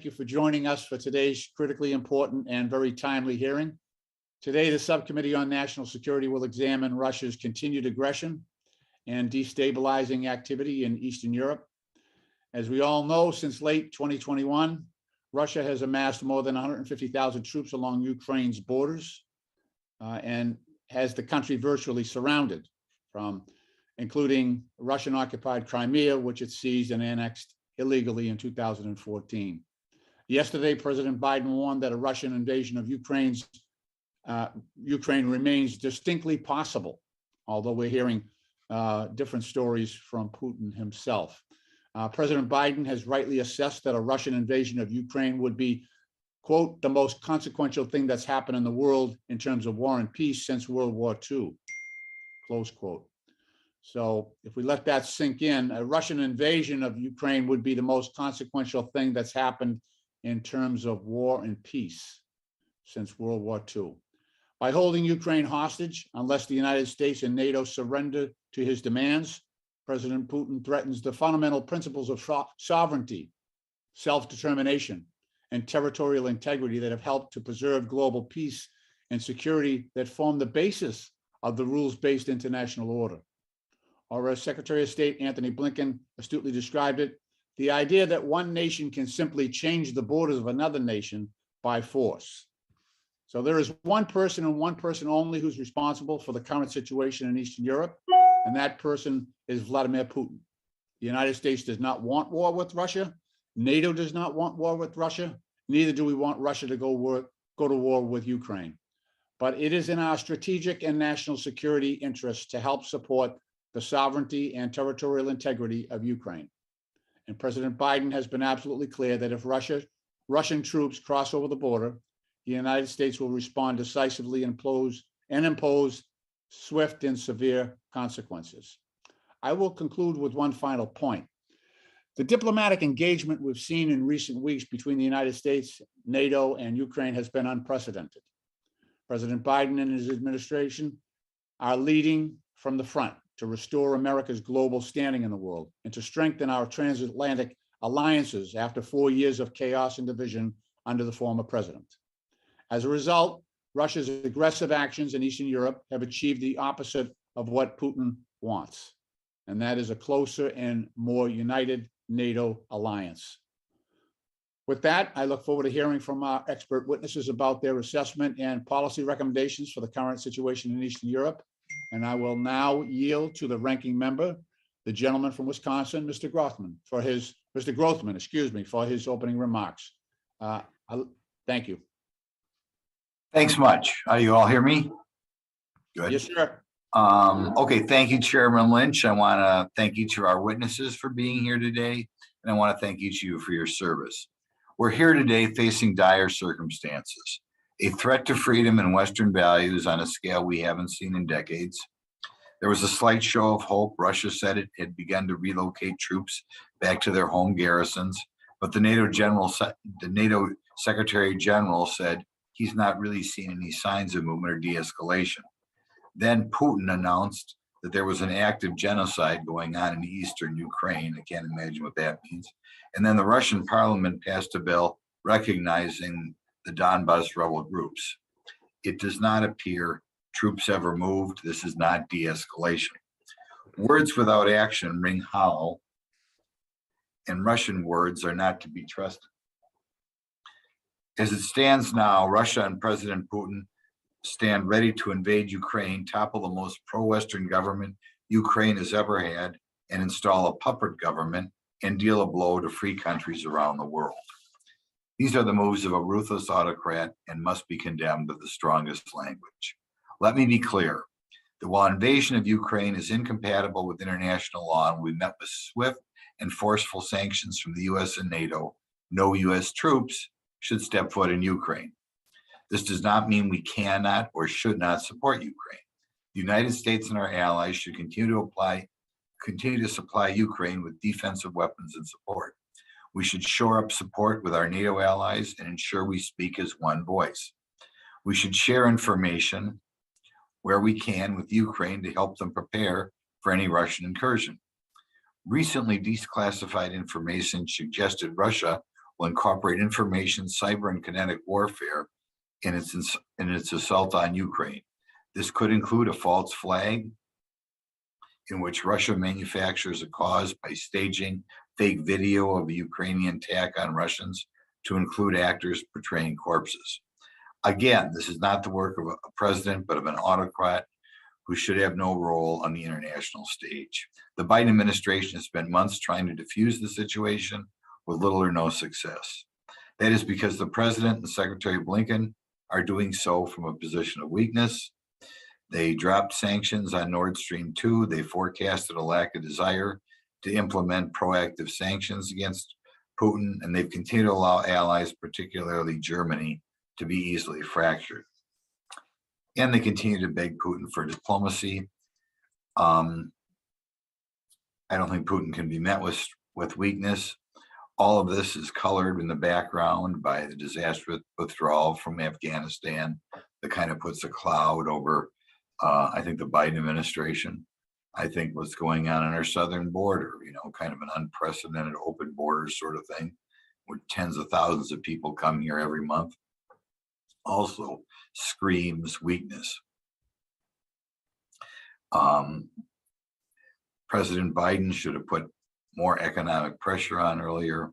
you for joining us for today's critically important and very timely hearing. Today, the Subcommittee on National Security will examine Russia's continued aggression and destabilizing activity in Eastern Europe. As we all know, since late 2021, Russia has amassed more than 150,000 troops along Ukraine's borders and has the country virtually surrounded, including Russian-occupied Crimea, which it seized and annexed illegally in 2014. Yesterday, President Biden warned that a Russian invasion of Ukraine remains distinctly possible, although we're hearing different stories from Putin himself. President Biden has rightly assessed that a Russian invasion of Ukraine would be, quote, the most consequential thing that's happened in the world in terms of war and peace since World War II, close quote. So if we let that sink in, a Russian invasion of Ukraine would be the most consequential thing that's happened in terms of war and peace since World War II. By holding Ukraine hostage, unless the United States and NATO surrender to his demands, President Putin threatens the fundamental principles of sovereignty, self-determination, and territorial integrity that have helped to preserve global peace and security that form the basis of the rules-based international order. Or as Secretary of State Antony Blinken astutely described it, the idea that one nation can simply change the borders of another nation by force. So there is one person and one person only who's responsible for the current situation in Eastern Europe, and that person is Vladimir Putin. The United States does not want war with Russia. NATO does not want war with Russia. Neither do we want Russia to go to war with Ukraine. But it is in our strategic and national security interests to help support the sovereignty and territorial integrity of Ukraine. And President Biden has been absolutely clear that if Russian troops cross over the border, the United States will respond decisively and impose swift and severe consequences. I will conclude with one final point. The diplomatic engagement we've seen in recent weeks between the United States, NATO, and Ukraine has been unprecedented. President Biden and his administration are leading from the front to restore America's global standing in the world and to strengthen our transatlantic alliances after 4 years of chaos and division under the former president. As a result, Russia's aggressive actions in Eastern Europe have achieved the opposite of what Putin wants, and that is a closer and more united NATO alliance. With that, I look forward to hearing from our expert witnesses about their assessment and policy recommendations for the current situation in Eastern Europe. And I will now yield to the ranking member, the gentleman from Wisconsin, Mr. Grothman, for his opening remarks. Thank you. Thanks much. You all hear me? Good. Yes, sir. Okay, thank you, Chairman Lynch. I want to thank each of our witnesses for being here today, and I want to thank each of you for your service. We're here today facing dire circumstances, a threat to freedom and Western values on a scale we haven't seen in decades. There was a slight show of hope. Russia said it had begun to relocate troops back to their home garrisons, but the NATO Secretary General said he's not really seen any signs of movement or de-escalation. Then Putin announced that there was an active genocide going on in eastern Ukraine. I can't imagine what that means. And then the Russian parliament passed a bill recognizing the Donbas rebel groups. It does not appear troops ever moved. This is not de-escalation. Words without action ring hollow, and Russian words are not to be trusted. As it stands now, Russia and President Putin stand ready to invade Ukraine, topple the most pro-Western government Ukraine has ever had, and install a puppet government and deal a blow to free countries around the world. These are the moves of a ruthless autocrat and must be condemned with the strongest language. Let me be clear that while invasion of Ukraine is incompatible with international law and we met with swift and forceful sanctions from the US and NATO, no US troops should step foot in Ukraine. This does not mean we cannot or should not support Ukraine. The United States and our allies should continue to supply Ukraine with defensive weapons and support. We should shore up support with our NATO allies and ensure we speak as one voice. We should share information where we can with Ukraine to help them prepare for any Russian incursion. Recently, declassified information suggested Russia will incorporate information, cyber, and kinetic warfare in its assault on Ukraine. This could include a false flag in which Russia manufactures a cause by staging fake video of a Ukrainian attack on Russians to include actors portraying corpses. Again, this is not the work of a president, but of an autocrat who should have no role on the international stage. The Biden administration has spent months trying to defuse the situation with little or no success. That is because the president and Secretary Blinken are doing so from a position of weakness. They dropped sanctions on Nord Stream 2. They forecasted a lack of desire to implement proactive sanctions against Putin, and they've continued to allow allies, particularly Germany, to be easily fractured. And they continue to beg Putin for diplomacy. I don't think Putin can be met with weakness. All of this is colored in the background by the disastrous withdrawal from Afghanistan that kind of puts a cloud over, I think, the Biden administration. I think what's going on our southern border, kind of an unprecedented open border sort of thing, where tens of thousands of people come here every month, also screams weakness. President Biden should have put more economic pressure on earlier.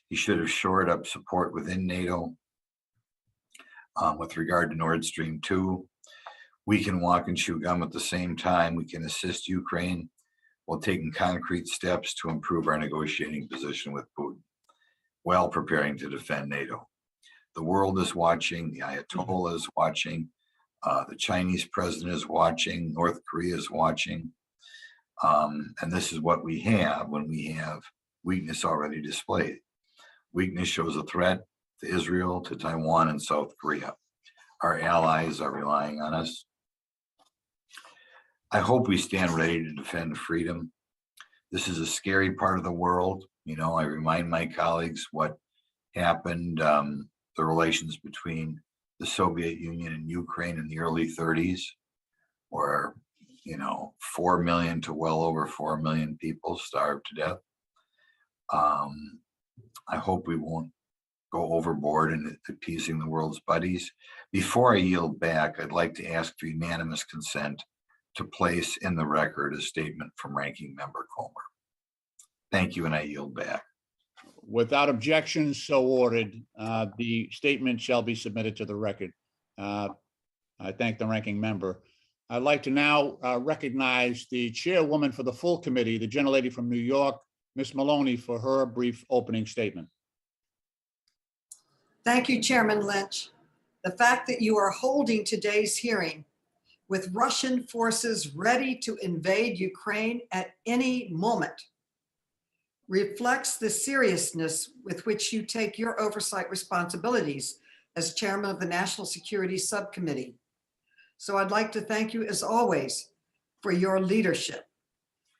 He should have shored up support within NATO with regard to Nord Stream 2. We can walk and chew gum at the same time. We can assist Ukraine while taking concrete steps to improve our negotiating position with Putin while preparing to defend NATO. The world is watching. The Ayatollah is watching. The Chinese president is watching. North Korea is watching. And this is what we have when we have weakness already displayed. Weakness shows a threat to Israel, to Taiwan, and South Korea. Our allies are relying on us. I hope we stand ready to defend freedom. This is a scary part of the world. I remind my colleagues what happened, the relations between the Soviet Union and Ukraine in the early 30s, where 4 million to well over 4 million people starved to death. I hope we won't go overboard in appeasing the world's buddies. Before I yield back, I'd like to ask for unanimous consent to place in the record a statement from Ranking Member Comer. Thank you, and I yield back. Without objection, so ordered. The statement shall be submitted to the record. I thank the ranking member. I'd like to now recognize the chairwoman for the full committee, the gentlelady from New York, Ms. Maloney, for her brief opening statement. Thank you, Chairman Lynch. The fact that you are holding today's hearing with Russian forces ready to invade Ukraine at any moment reflects the seriousness with which you take your oversight responsibilities as chairman of the National Security Subcommittee. So I'd like to thank you, as always, for your leadership.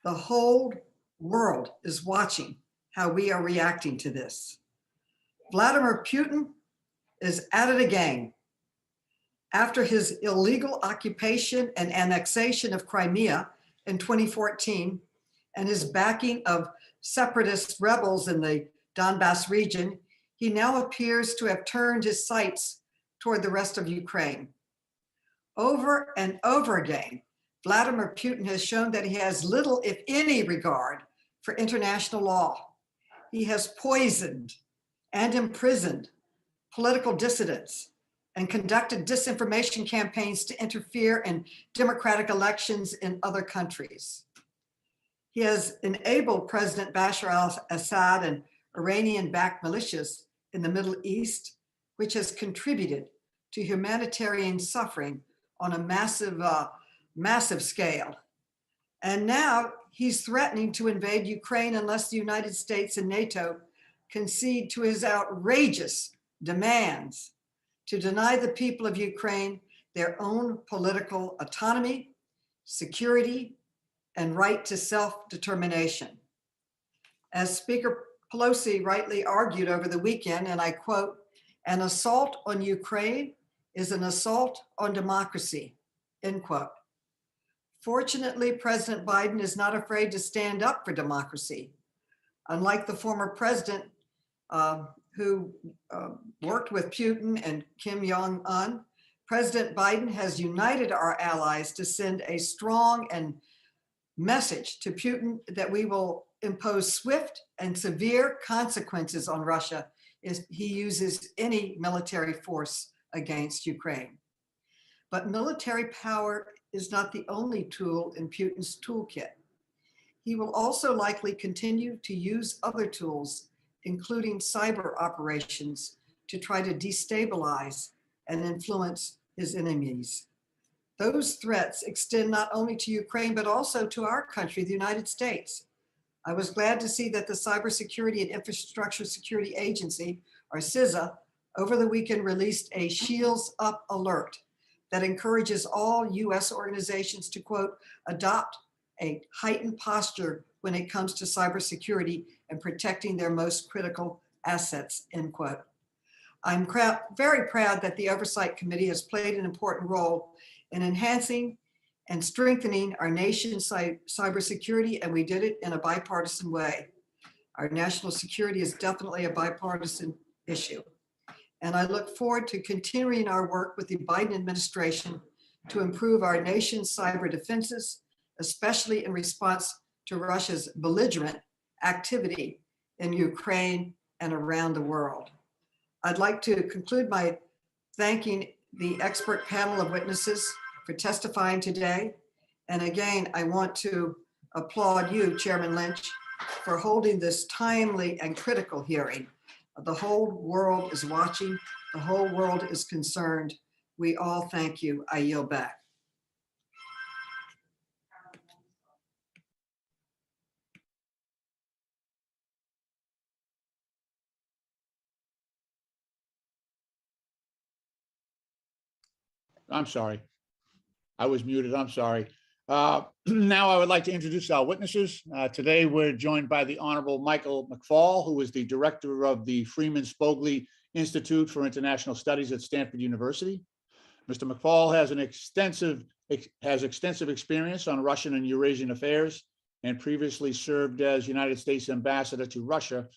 The whole world is watching how we are reacting to this. Vladimir Putin is at it again. After his illegal occupation and annexation of Crimea in 2014 and his backing of separatist rebels in the Donbass region, he now appears to have turned his sights toward the rest of Ukraine. Over and over again, Vladimir Putin has shown that he has little, if any, regard for international law. He has poisoned and imprisoned political dissidents and conducted disinformation campaigns to interfere in democratic elections in other countries. He has enabled President Bashar al-Assad and Iranian-backed militias in the Middle East, which has contributed to humanitarian suffering on a massive scale. And now he's threatening to invade Ukraine unless the United States and NATO concede to his outrageous demands to deny the people of Ukraine their own political autonomy, security, and right to self-determination. As Speaker Pelosi rightly argued over the weekend, and I quote, "An assault on Ukraine is an assault on democracy," end quote. Fortunately, President Biden is not afraid to stand up for democracy. Unlike the former president who worked with Putin and Kim Jong-un, President Biden has united our allies to send a strong and message to Putin that we will impose swift and severe consequences on Russia if he uses any military force against Ukraine. But military power is not the only tool in Putin's toolkit. He will also likely continue to use other tools, including cyber operations, to try to destabilize and influence his enemies. Those threats extend not only to Ukraine, but also to our country, the United States. I was glad to see that the Cybersecurity and Infrastructure Security Agency, or CISA, over the weekend released a Shields Up alert that encourages all US organizations to, quote, adopt a heightened posture when it comes to cybersecurity and protecting their most critical assets, end quote. I'm very proud that the Oversight Committee has played an important role in enhancing and strengthening our nation's cybersecurity, and we did it in a bipartisan way. Our national security is definitely a bipartisan issue. And I look forward to continuing our work with the Biden administration to improve our nation's cyber defenses, especially in response to Russia's belligerent activity in Ukraine and around the world. I'd like to conclude by thanking the expert panel of witnesses for testifying today. And again, I want to applaud you, Chairman Lynch, for holding this timely and critical hearing. The whole world is watching. The whole world is concerned. We all thank you. I yield back. I'm sorry. I was muted. I'm sorry. Now I would like to introduce our witnesses. Today we're joined by the Honorable Michael McFaul, who is the director of the Freeman Spogli Institute for International Studies at Stanford University. Mr. McFaul has extensive experience on Russian and Eurasian affairs and previously served as United States Ambassador to Russia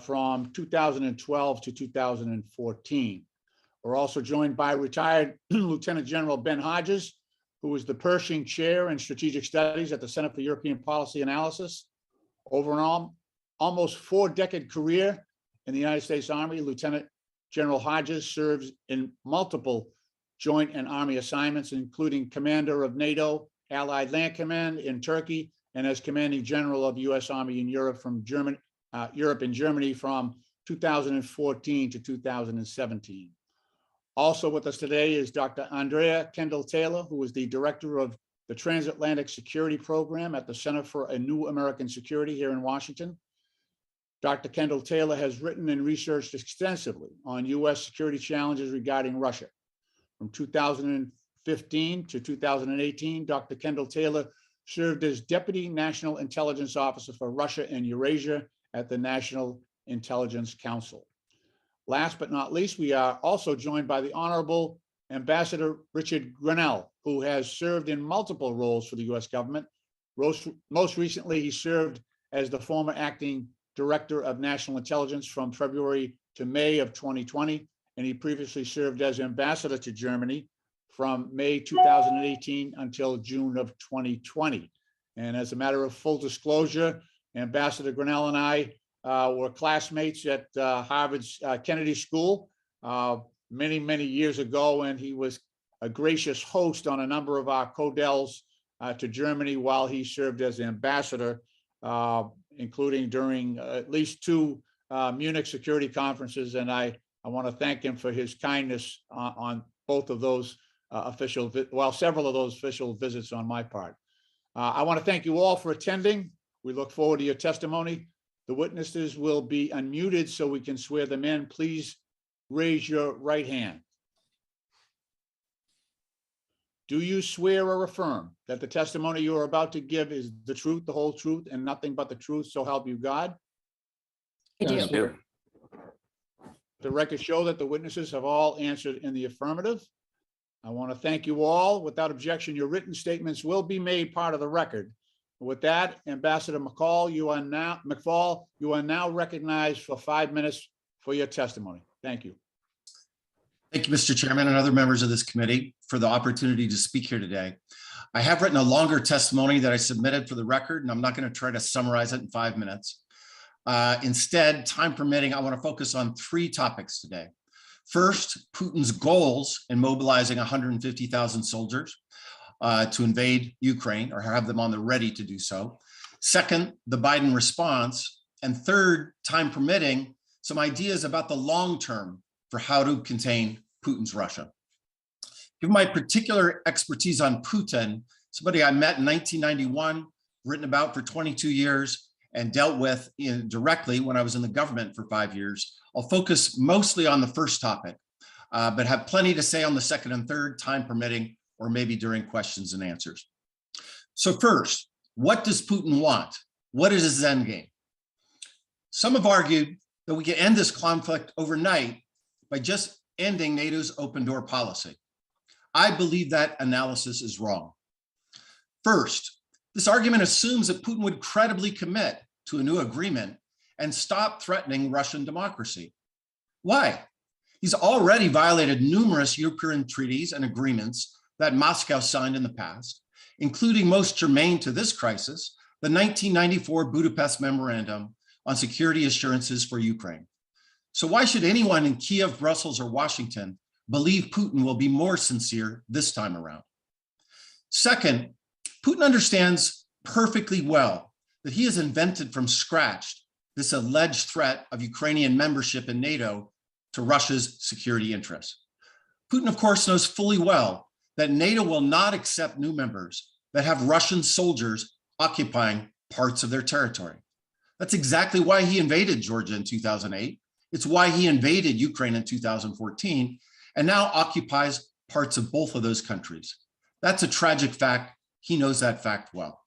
from 2012 to 2014. We're also joined by retired Lieutenant General Ben Hodges, who is the Pershing Chair in Strategic Studies at the Center for European Policy Analysis. Over an almost 4-decade career in the United States Army, Lieutenant General Hodges serves in multiple joint and Army assignments, including Commander of NATO Allied Land Command in Turkey and as Commanding General of U.S. Army in Europe and Germany from 2014 to 2017. Also with us today is Dr. Andrea Kendall-Taylor, who is the Director of the Transatlantic Security Program at the Center for a New American Security here in Washington. Dr. Kendall-Taylor has written and researched extensively on U.S. security challenges regarding Russia. From 2015 to 2018, Dr. Kendall-Taylor served as Deputy National Intelligence Officer for Russia and Eurasia at the National Intelligence Council. Last but not least, we are also joined by the Honorable Ambassador Richard Grenell, who has served in multiple roles for the U.S. government. Most recently, he served as the former acting Director of National Intelligence from February to May of 2020, and he previously served as Ambassador to Germany from May 2018 until June of 2020. And as a matter of full disclosure, Ambassador Grenell and I were classmates at Harvard's Kennedy School many, many years ago, and he was a gracious host on a number of our CODELs to Germany while he served as ambassador, including during at least 2 Munich security conferences. And I want to thank him for his kindness on both of those several of those official visits on my part. I want to thank you all for attending. We look forward to your testimony. The witnesses will be unmuted so we can swear them in. Please raise your right hand. Do you swear or affirm that the testimony you are about to give is the truth, the whole truth, and nothing but the truth, so help you God? I do. The record show that the witnesses have all answered in the affirmative. I want to thank you all. Without objection, your written statements will be made part of the record. With that, Ambassador McFaul, you are now recognized for 5 minutes for your testimony. Thank you. Thank you, Mr. Chairman and other members of this committee for the opportunity to speak here today. I have written a longer testimony that I submitted for the record, and I'm not going to try to summarize it in 5 minutes. Instead, time permitting, I want to focus on 3 topics today. First, Putin's goals in mobilizing 150,000 soldiers to invade Ukraine or have them on the ready to do so. Second, the Biden response. And third, time permitting, some ideas about the long term for how to contain Putin's Russia. Given my particular expertise on Putin, somebody I met in 1991, written about for 22 years, and dealt with directly when I was in the government for 5 years, I'll focus mostly on the first topic, but have plenty to say on the second and third, time permitting, or maybe during questions and answers. So first, what does Putin want? What is his end game? Some have argued that we can end this conflict overnight by just ending NATO's open door policy. I believe that analysis is wrong. First, this argument assumes that Putin would credibly commit to a new agreement and stop threatening Russian democracy. Why? He's already violated numerous European treaties and agreements that Moscow signed in the past, including most germane to this crisis, the 1994 Budapest Memorandum on Security Assurances for Ukraine. So why should anyone in Kiev, Brussels, or Washington believe Putin will be more sincere this time around? Second, Putin understands perfectly well that he has invented from scratch this alleged threat of Ukrainian membership in NATO to Russia's security interests. Putin, of course, knows fully well that NATO will not accept new members that have Russian soldiers occupying parts of their territory. That's exactly why he invaded Georgia in 2008. It's why he invaded Ukraine in 2014 and now occupies parts of both of those countries. That's a tragic fact. He knows that fact well.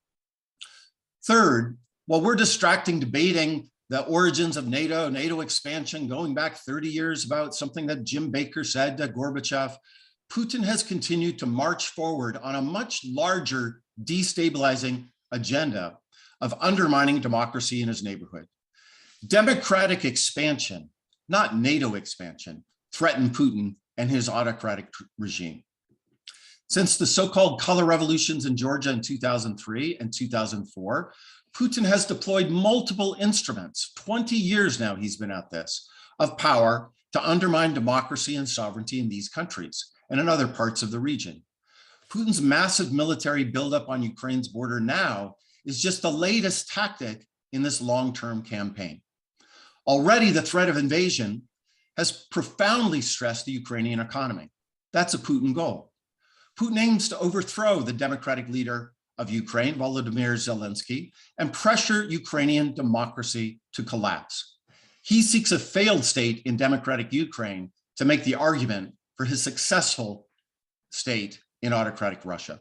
Third, while we're debating the origins of NATO expansion, going back 30 years about something that Jim Baker said to Gorbachev, Putin has continued to march forward on a much larger destabilizing agenda of undermining democracy in his neighborhood. Democratic expansion, not NATO expansion, threatened Putin and his autocratic regime. Since the so-called color revolutions in Georgia in 2003 and 2004, Putin has deployed multiple instruments, 20 years now he's been at this, of power to undermine democracy and sovereignty in these countries and in other parts of the region. Putin's massive military buildup on Ukraine's border now is just the latest tactic in this long-term campaign. Already the threat of invasion has profoundly stressed the Ukrainian economy. That's a Putin goal. Putin aims to overthrow the democratic leader of Ukraine, Volodymyr Zelensky, and pressure Ukrainian democracy to collapse. He seeks a failed state in democratic Ukraine to make the argument for his successful state in autocratic Russia.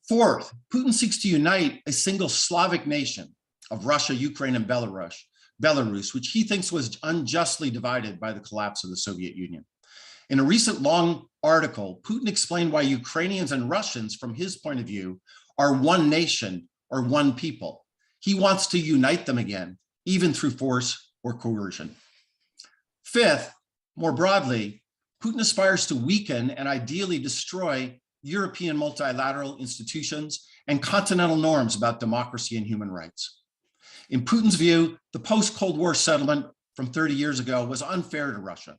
Fourth, Putin seeks to unite a single Slavic nation of Russia, Ukraine, and Belarus, which he thinks was unjustly divided by the collapse of the Soviet Union. In a recent long article, Putin explained why Ukrainians and Russians, from his point of view, are one nation or one people. He wants to unite them again, even through force or coercion. Fifth, more broadly, Putin aspires to weaken and ideally destroy European multilateral institutions and continental norms about democracy and human rights. In Putin's view, the post-Cold War settlement from 30 years ago was unfair to Russia.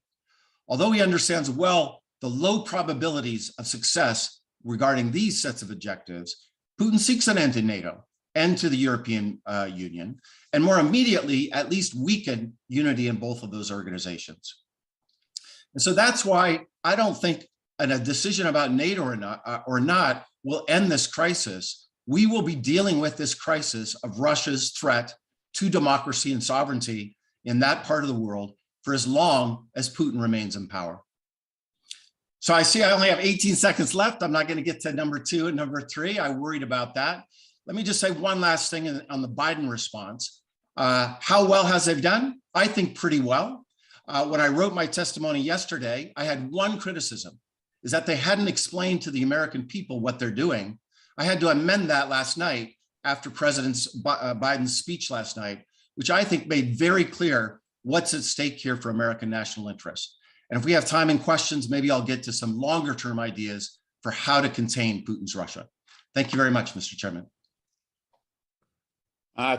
Although he understands well the low probabilities of success regarding these sets of objectives, Putin seeks an end to NATO, end to the European Union, and more immediately, at least weaken unity in both of those organizations. And so that's why I don't think a decision about NATO or not will end this crisis. We will be dealing with this crisis of Russia's threat to democracy and sovereignty in that part of the world for as long as Putin remains in power. So I see I only have 18 seconds left. I'm not going to get to number 2 and number 3. I worried about that. Let me just say one last thing on the Biden response. How well has they done? I think pretty well. When I wrote my testimony yesterday, I had one criticism, is that they hadn't explained to the American people what they're doing. I had to amend that last night after President Biden's speech last night, which I think made very clear what's at stake here for American national interest. And if we have time and questions, maybe I'll get to some longer term ideas for how to contain Putin's Russia. Thank you very much, Mr. Chairman.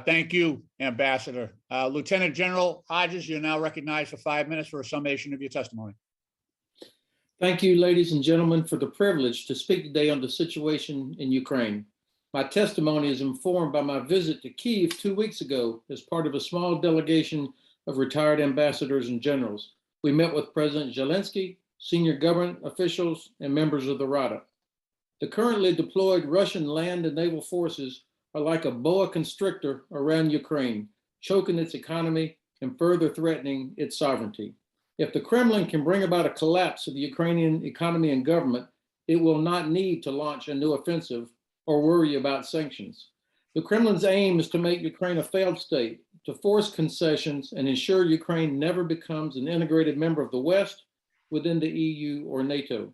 Thank you, Ambassador. Lieutenant General Hodges, you're now recognized for 5 minutes for a summation of your testimony. Thank you, ladies and gentlemen, for the privilege to speak today on the situation in Ukraine. My testimony is informed by my visit to Kyiv 2 weeks ago as part of a small delegation of retired ambassadors and generals. We met with President Zelensky, senior government officials, and members of the Rada. The currently deployed Russian land and naval forces are like a boa constrictor around Ukraine, choking its economy and further threatening its sovereignty. If the Kremlin can bring about a collapse of the Ukrainian economy and government, it will not need to launch a new offensive or worry about sanctions. The Kremlin's aim is to make Ukraine a failed state, to force concessions and ensure Ukraine never becomes an integrated member of the West within the EU or NATO.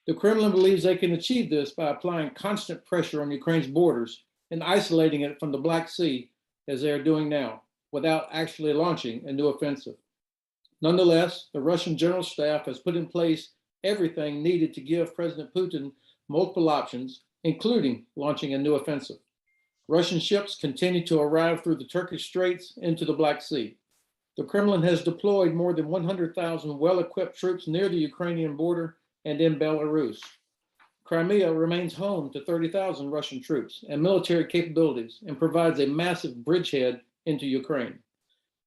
The Kremlin believes they can achieve this by applying constant pressure on Ukraine's borders and isolating it from the Black Sea, as they are doing now, without actually launching a new offensive. Nonetheless, the Russian General Staff has put in place everything needed to give President Putin multiple options, including launching a new offensive. Russian ships continue to arrive through the Turkish Straits into the Black Sea. The Kremlin has deployed more than 100,000 well-equipped troops near the Ukrainian border and in Belarus. Crimea remains home to 30,000 Russian troops and military capabilities and provides a massive bridgehead into Ukraine.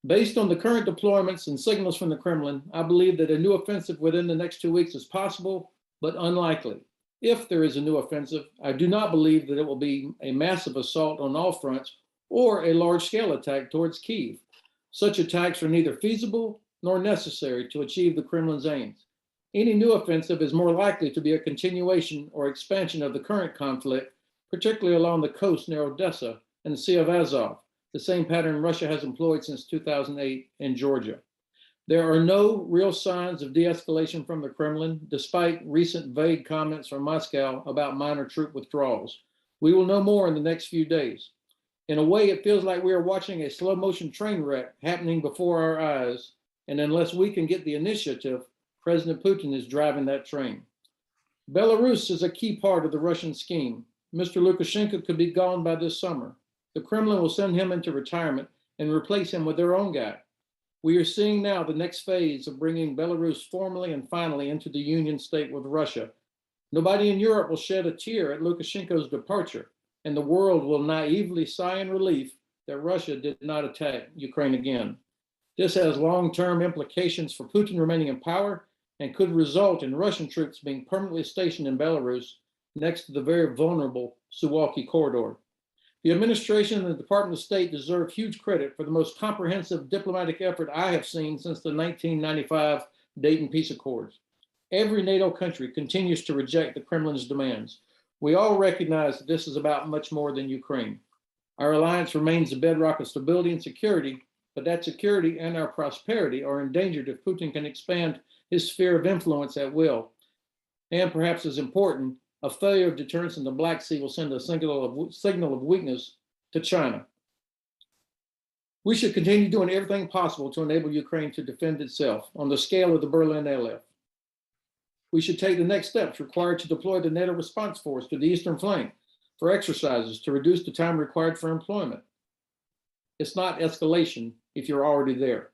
Based on the current deployments and signals from the Kremlin, I believe that a new offensive within the next 2 weeks is possible, but unlikely. If there is a new offensive, I do not believe that it will be a massive assault on all fronts or a large-scale attack towards Kyiv. Such attacks are neither feasible nor necessary to achieve the Kremlin's aims. Any new offensive is more likely to be a continuation or expansion of the current conflict, particularly along the coast near Odessa and the Sea of Azov, the same pattern Russia has employed since 2008 in Georgia. There are no real signs of de-escalation from the Kremlin, despite recent vague comments from Moscow about minor troop withdrawals. We will know more in the next few days. In a way, it feels like we are watching a slow-motion train wreck happening before our eyes, and unless we can get the initiative, President Putin is driving that train. Belarus is a key part of the Russian scheme. Mr. Lukashenko could be gone by this summer. The Kremlin will send him into retirement and replace him with their own guy. We are seeing now the next phase of bringing Belarus formally and finally into the union state with Russia. Nobody in Europe will shed a tear at Lukashenko's departure, and the world will naively sigh in relief that Russia did not attack Ukraine again. This has long-term implications for Putin remaining in power and could result in Russian troops being permanently stationed in Belarus next to the very vulnerable Suwalki corridor. The administration and the Department of State deserve huge credit for the most comprehensive diplomatic effort I have seen since the 1995 Dayton Peace Accords. Every NATO country continues to reject the Kremlin's demands. We all recognize that this is about much more than Ukraine. Our alliance remains the bedrock of stability and security, but that security and our prosperity are endangered if Putin can expand his sphere of influence at will. And perhaps as important, a failure of deterrence in the Black Sea will send a signal of weakness to China. We should continue doing everything possible to enable Ukraine to defend itself on the scale of the Berlin LF. We should take the next steps required to deploy the NATO response force to the eastern flank for exercises to reduce the time required for employment. It's not escalation if you're already there.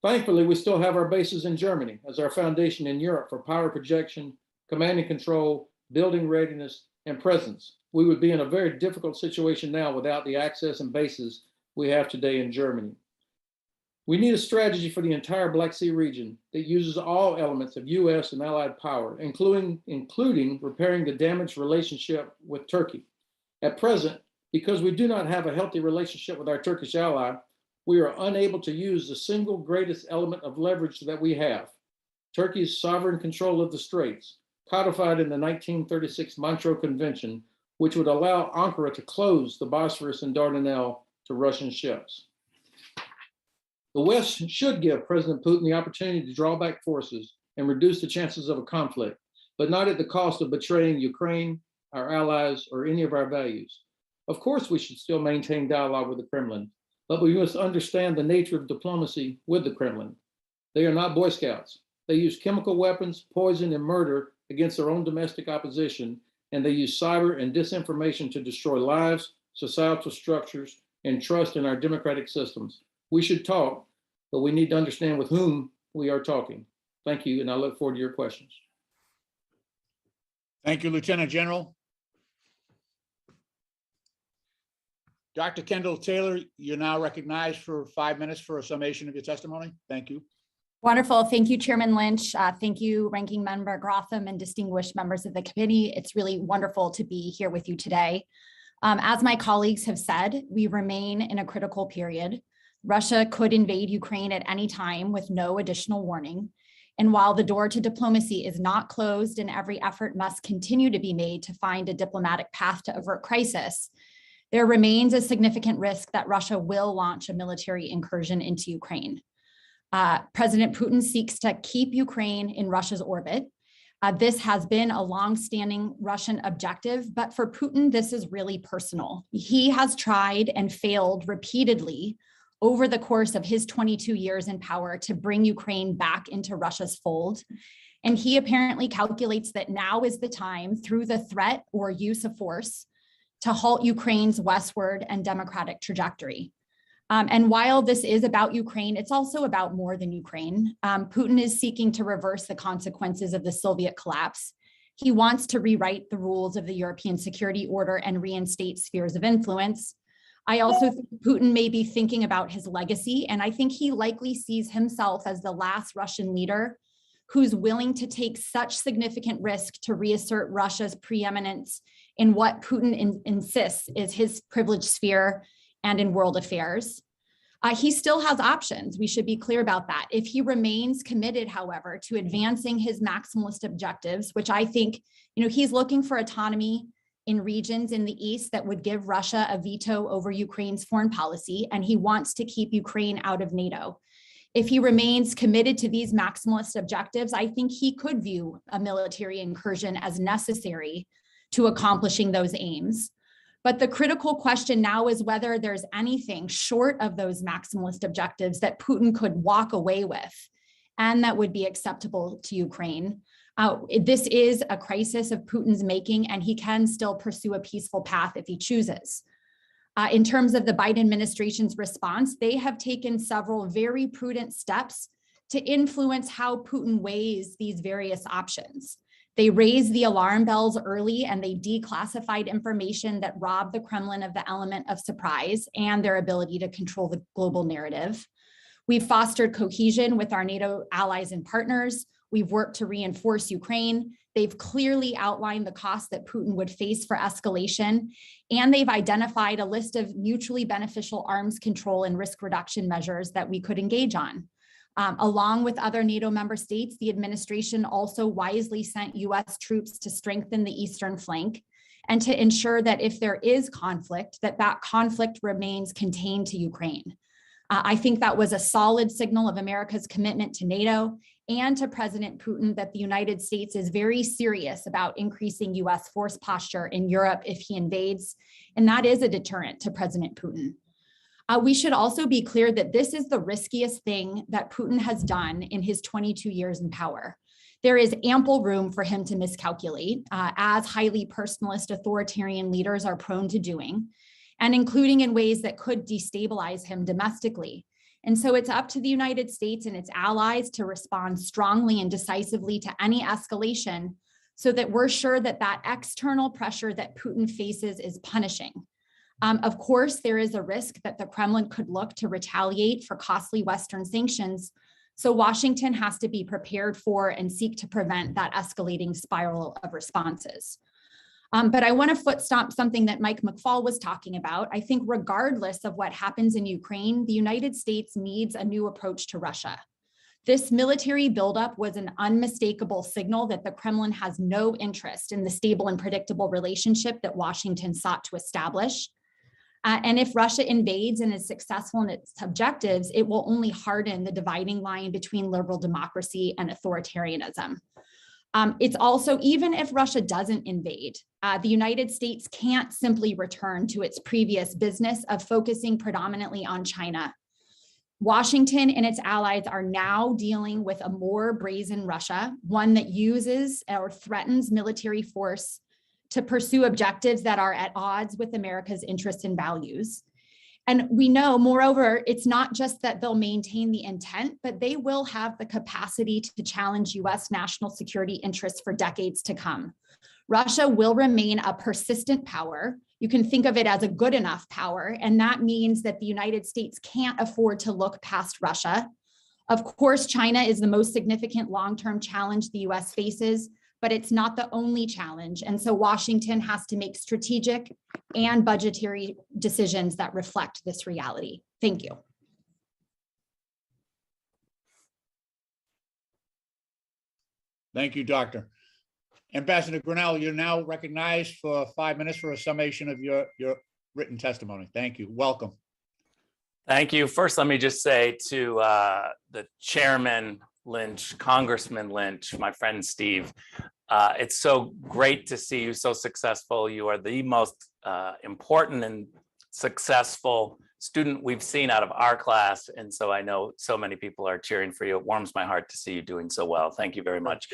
Thankfully, we still have our bases in Germany as our foundation in Europe for power projection, command and control, building readiness, and presence. We would be in a very difficult situation now without the access and bases we have today in Germany. We need a strategy for the entire Black Sea region that uses all elements of US and allied power, including repairing the damaged relationship with Turkey. At present, because we do not have a healthy relationship with our Turkish ally, we are unable to use the single greatest element of leverage that we have, Turkey's sovereign control of the Straits, codified in the 1936 Montreux Convention, which would allow Ankara to close the Bosphorus and Dardanelles to Russian ships. The West should give President Putin the opportunity to draw back forces and reduce the chances of a conflict, but not at the cost of betraying Ukraine, our allies, or any of our values. Of course, we should still maintain dialogue with the Kremlin, But we must understand the nature of diplomacy with the Kremlin. They are not Boy Scouts. They use chemical weapons, poison, and murder against their own domestic opposition, and they use cyber and disinformation to destroy lives, societal structures, and trust in our democratic systems. We should talk, but we need to understand with whom we are talking. Thank you, and I look forward to your questions. Thank you, Lieutenant General. Dr. Kendall-Taylor, you're now recognized for 5 minutes for a summation of your testimony. Thank you. Wonderful. Thank you, Chairman Lynch. Thank you, Ranking Member Grotham and distinguished members of the committee. It's really wonderful to be here with you today. As my colleagues have said, we remain in a critical period. Russia could invade Ukraine at any time with no additional warning. And while the door to diplomacy is not closed and every effort must continue to be made to find a diplomatic path to avert crisis, there remains a significant risk that Russia will launch a military incursion into Ukraine. President Putin seeks to keep Ukraine in Russia's orbit. This has been a longstanding Russian objective, but for Putin, this is really personal. He has tried and failed repeatedly over the course of his 22 years in power to bring Ukraine back into Russia's fold. And he apparently calculates that now is the time, through the threat or use of force, to halt Ukraine's westward and democratic trajectory. And while this is about Ukraine, it's also about more than Ukraine. Putin is seeking to reverse the consequences of the Soviet collapse. He wants to rewrite the rules of the European security order and reinstate spheres of influence. I also think Putin may be thinking about his legacy, and I think he likely sees himself as the last Russian leader who's willing to take such significant risk to reassert Russia's preeminence in what Putin insists is his privileged sphere and in world affairs. He still has options. We should be clear about that. If he remains committed, however, to advancing his maximalist objectives, which I think, he's looking for autonomy in regions in the East that would give Russia a veto over Ukraine's foreign policy, and he wants to keep Ukraine out of NATO. If he remains committed to these maximalist objectives, I think he could view a military incursion as necessary to accomplishing those aims. But the critical question now is whether there's anything short of those maximalist objectives that Putin could walk away with and that would be acceptable to Ukraine. This is a crisis of Putin's making, and he can still pursue a peaceful path if he chooses. In terms of the Biden administration's response, they have taken several very prudent steps to influence how Putin weighs these various options. They raised the alarm bells early, and they declassified information that robbed the Kremlin of the element of surprise and their ability to control the global narrative. We've fostered cohesion with our NATO allies and partners. We've worked to reinforce Ukraine. They've clearly outlined the costs that Putin would face for escalation, and they've identified a list of mutually beneficial arms control and risk reduction measures that we could engage on. Along with other NATO member states, the administration also wisely sent US troops to strengthen the eastern flank and to ensure that if there is conflict, that conflict remains contained to Ukraine. I think that was a solid signal of America's commitment to NATO and to President Putin that the United States is very serious about increasing US force posture in Europe if he invades, and that is a deterrent to President Putin. We should also be clear that this is the riskiest thing that Putin has done in his 22 years in power. There is ample room for him to miscalculate, as highly personalist authoritarian leaders are prone to doing, and including in ways that could destabilize him domestically. And so it's up to the United States and its allies to respond strongly and decisively to any escalation so that we're sure that that external pressure that Putin faces is punishing. Of course, there is a risk that the Kremlin could look to retaliate for costly Western sanctions. So Washington has to be prepared for and seek to prevent that escalating spiral of responses. But I want to foot stomp something that Mike McFaul was talking about. I think regardless of what happens in Ukraine, the United States needs a new approach to Russia. This military buildup was an unmistakable signal that the Kremlin has no interest in the stable and predictable relationship that Washington sought to establish. And if Russia invades and is successful in its objectives, it will only harden the dividing line between liberal democracy and authoritarianism. It's also, even if Russia doesn't invade, the United States can't simply return to its previous business of focusing predominantly on China. Washington and its allies are now dealing with a more brazen Russia, one that uses or threatens military force to pursue objectives that are at odds with America's interests and values. And we know, moreover, it's not just that they'll maintain the intent, but they will have the capacity to challenge US national security interests for decades to come. Russia will remain a persistent power. You can think of it as a good enough power, and that means that the United States can't afford to look past Russia. Of course, China is the most significant long-term challenge the US faces, but it's not the only challenge. And so Washington has to make strategic and budgetary decisions that reflect this reality. Thank you. Thank you, Doctor. Ambassador Grenell, you're now recognized for 5 minutes for a summation of your written testimony. Thank you. Welcome. Thank you. First, let me just say to the Chairman Lynch, Congressman Lynch, my friend Steve, it's so great to see you so successful. You are the most important and successful student we've seen out of our class. And so I know so many people are cheering for you. It warms my heart to see you doing so well. Thank you very much.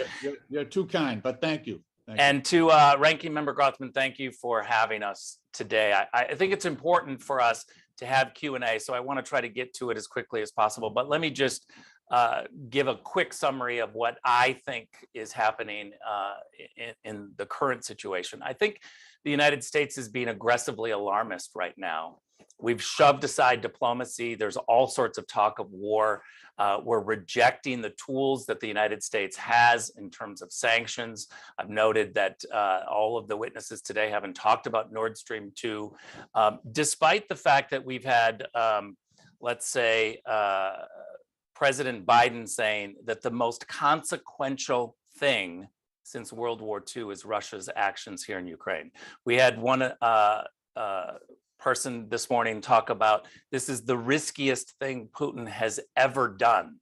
You're too kind, but thank you. And to Ranking Member Grothman, thank you for having us today. I think it's important for us to have Q&A, so I want to try to get to it as quickly as possible. But let me just give a quick summary of what I think is happening in the current situation. I think the United States is being aggressively alarmist right now. We've shoved aside diplomacy. There's all sorts of talk of war. We're rejecting the tools that the United States has in terms of sanctions. I've noted that all of the witnesses today haven't talked about Nord Stream 2, despite the fact that we've had, let's say, President Biden saying that the most consequential thing since World War II is Russia's actions here in Ukraine. We had one person this morning talk about this is the riskiest thing Putin has ever done.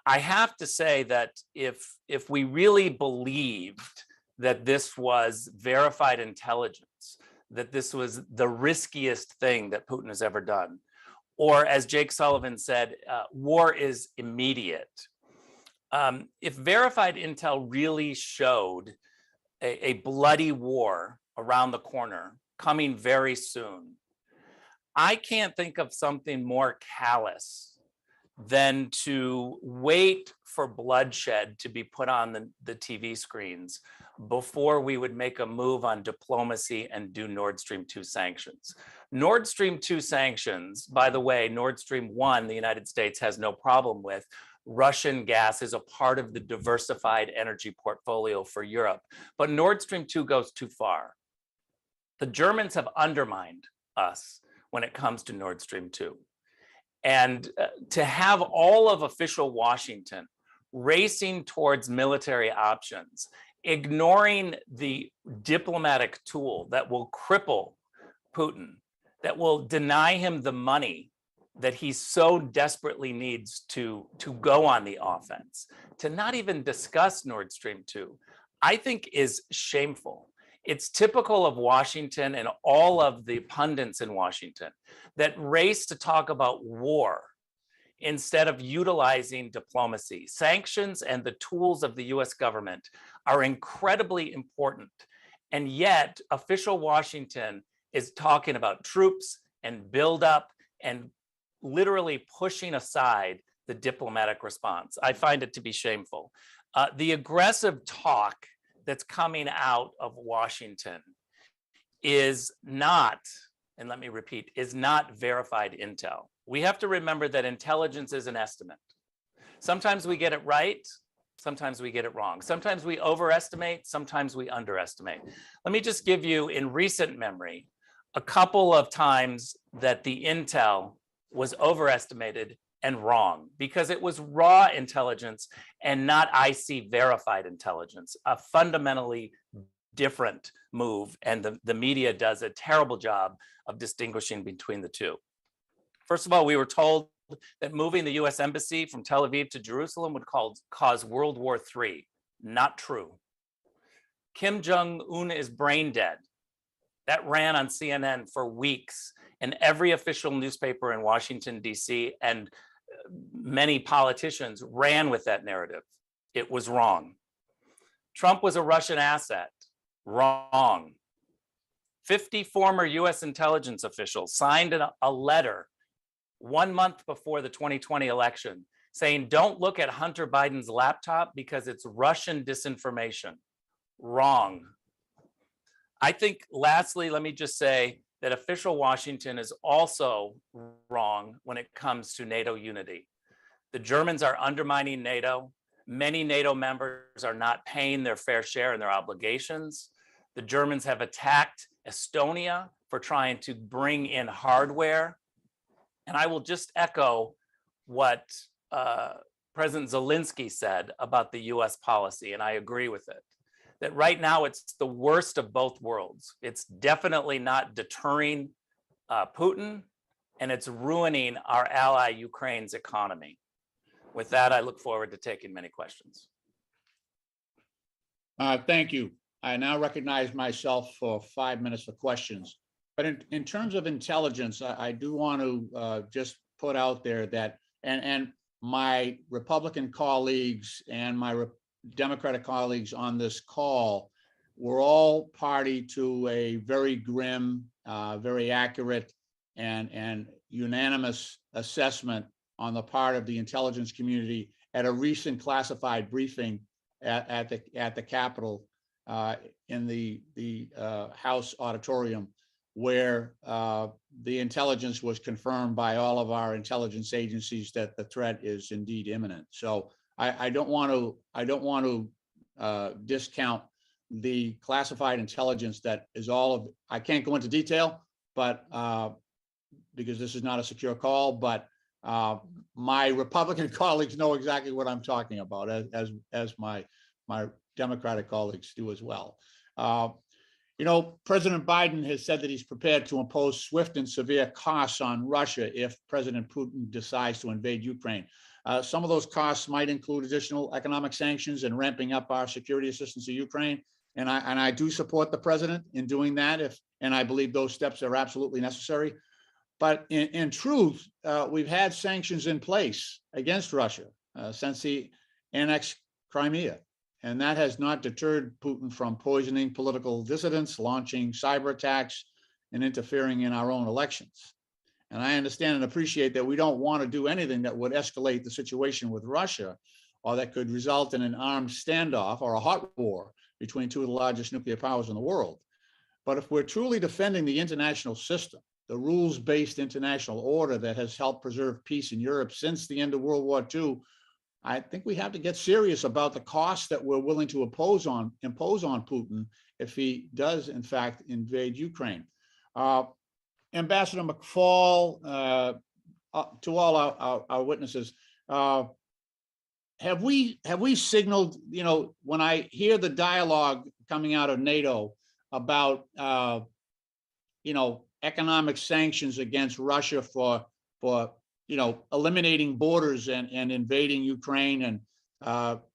I have to say that if we really believed that this was verified intelligence, that this was the riskiest thing that Putin has ever done, or as Jake Sullivan said, war is immediate. If verified intel really showed a bloody war around the corner coming very soon, I can't think of something more callous than to wait for bloodshed to be put on the TV screens before we would make a move on diplomacy and do Nord Stream 2 sanctions. Nord Stream 2 sanctions, by the way, Nord Stream 1, the United States has no problem with. Russian gas is a part of the diversified energy portfolio for Europe, but Nord Stream 2 goes too far. The Germans have undermined us when it comes to Nord Stream 2. And to have all of official Washington racing towards military options, ignoring the diplomatic tool that will cripple Putin, that will deny him the money that he so desperately needs to go on the offense, to not even discuss Nord Stream 2, I think is shameful. It's typical of Washington and all of the pundits in Washington that race to talk about war instead of utilizing diplomacy. Sanctions and the tools of the US government are incredibly important. And yet official Washington is talking about troops and buildup and literally pushing aside the diplomatic response. I find it to be shameful. The aggressive talk that's coming out of Washington is not, and let me repeat, is not verified intel. We have to remember that intelligence is an estimate. Sometimes we get it right, sometimes we get it wrong. Sometimes we overestimate, sometimes we underestimate. Let me just give you, in recent memory, a couple of times that the intel was overestimated and wrong, because it was raw intelligence and not IC verified intelligence, a fundamentally different move. And the media does a terrible job of distinguishing between the two. First of all, we were told that moving the US Embassy from Tel Aviv to Jerusalem would cause World War III. Not true. Kim Jong-un is brain dead. That ran on CNN for weeks, and every official newspaper in Washington, D.C., and many politicians ran with that narrative. It was wrong. Trump was a Russian asset. Wrong. 50 former US intelligence officials signed a letter 1 month before the 2020 election saying, don't look at Hunter Biden's laptop because it's Russian disinformation. Wrong. I think, lastly, let me just say that official Washington is also wrong when it comes to NATO unity. The Germans are undermining NATO. Many NATO members are not paying their fair share and their obligations. The Germans have attacked Estonia for trying to bring in hardware. And I will just echo what President Zelensky said about the US policy, and I agree with it, that right now it's the worst of both worlds. It's definitely not deterring Putin, and it's ruining our ally Ukraine's economy. With that, I look forward to taking many questions. Thank you. I now recognize myself for 5 minutes for questions. But in terms of intelligence, I do want to just put out there that, and my Republican colleagues and my Democratic colleagues on this call were all party to a very grim, very accurate, and unanimous assessment on the part of the intelligence community at a recent classified briefing at the Capitol in the House auditorium, where the intelligence was confirmed by all of our intelligence agencies that the threat is indeed imminent. So I don't want to discount the classified intelligence that is all of. I can't go into detail, but because this is not a secure call, but my Republican colleagues know exactly what I'm talking about, as my Democratic colleagues do as well. You know, President Biden has said that he's prepared to impose swift and severe costs on Russia if President Putin decides to invade Ukraine. Some of those costs might include additional economic sanctions and ramping up our security assistance to Ukraine. And I do support the president in doing that, and I believe those steps are absolutely necessary. But in truth, we've had sanctions in place against Russia since he annexed Crimea. And that has not deterred Putin from poisoning political dissidents, launching cyber attacks, and interfering in our own elections. And I understand and appreciate that we don't want to do anything that would escalate the situation with Russia, or that could result in an armed standoff or a hot war between two of the largest nuclear powers in the world. But if we're truly defending the international system, the rules-based international order that has helped preserve peace in Europe since the end of World War II, I think we have to get serious about the costs that we're willing to impose on Putin if he does, in fact, invade Ukraine. Ambassador McFaul, to all our witnesses, have we signaled, you know, when I hear the dialogue coming out of NATO about, you know, economic sanctions against Russia for you know, eliminating borders and invading Ukraine and,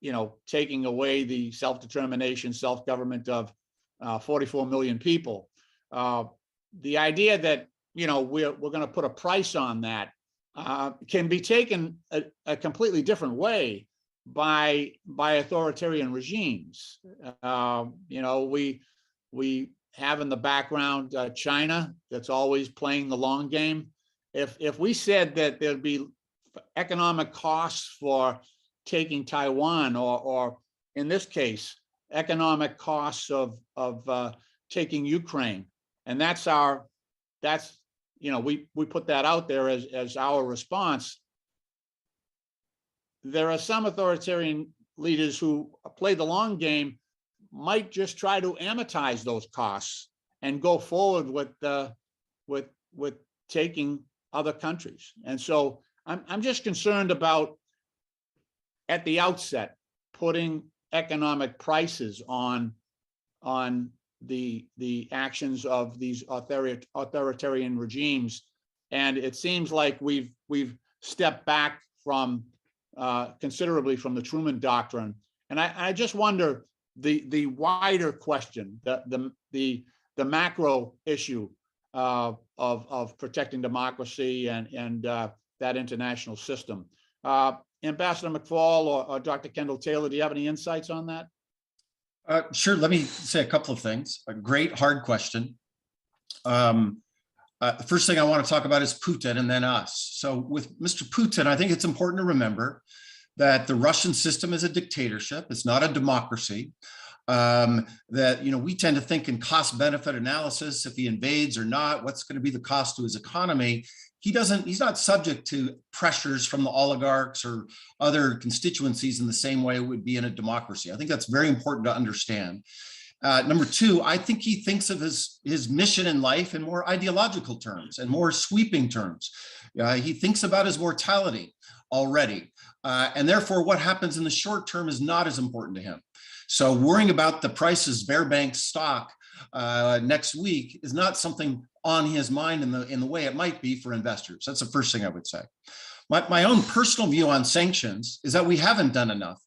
you know, taking away the self-determination, self-government of 44 million people. The idea that, you know, we're going to put a price on that can be taken a completely different way by authoritarian regimes. You know, we have in the background China, that's always playing the long game. If we said that there'd be economic costs for taking Taiwan, or in this case, economic costs of taking Ukraine, and that's you know, we put that out there as our response. There are some authoritarian leaders who play the long game, might just try to amortize those costs and go forward with taking other countries. And so I'm just concerned about, at the outset, putting economic prices on the actions of these authoritarian regimes. And it seems like we've stepped back from considerably from the Truman Doctrine, And I just wonder the wider question, the macro issue of protecting democracy and that international system. Ambassador McFaul or Dr. Kendall-Taylor, do you have any insights on that? Sure. Let me say a couple of things. A great hard question. The first thing I want to talk about is Putin and then us. So with Mr. Putin, I think it's important to remember that the Russian system is a dictatorship. It's not a democracy. That, you know, we tend to think in cost benefit analysis, if he invades or not, what's going to be the cost to his economy. He's not subject to pressures from the oligarchs or other constituencies in the same way it would be in a democracy. I think that's very important to understand. Number two, I think he thinks of his mission in life in more ideological terms and more sweeping terms. He thinks about his mortality already. And therefore, what happens in the short term is not as important to him. So worrying about the prices of Fairbanks stock next week is not something on his mind in the way it might be for investors. That's the first thing I would say. My own personal view on sanctions is that we haven't done enough.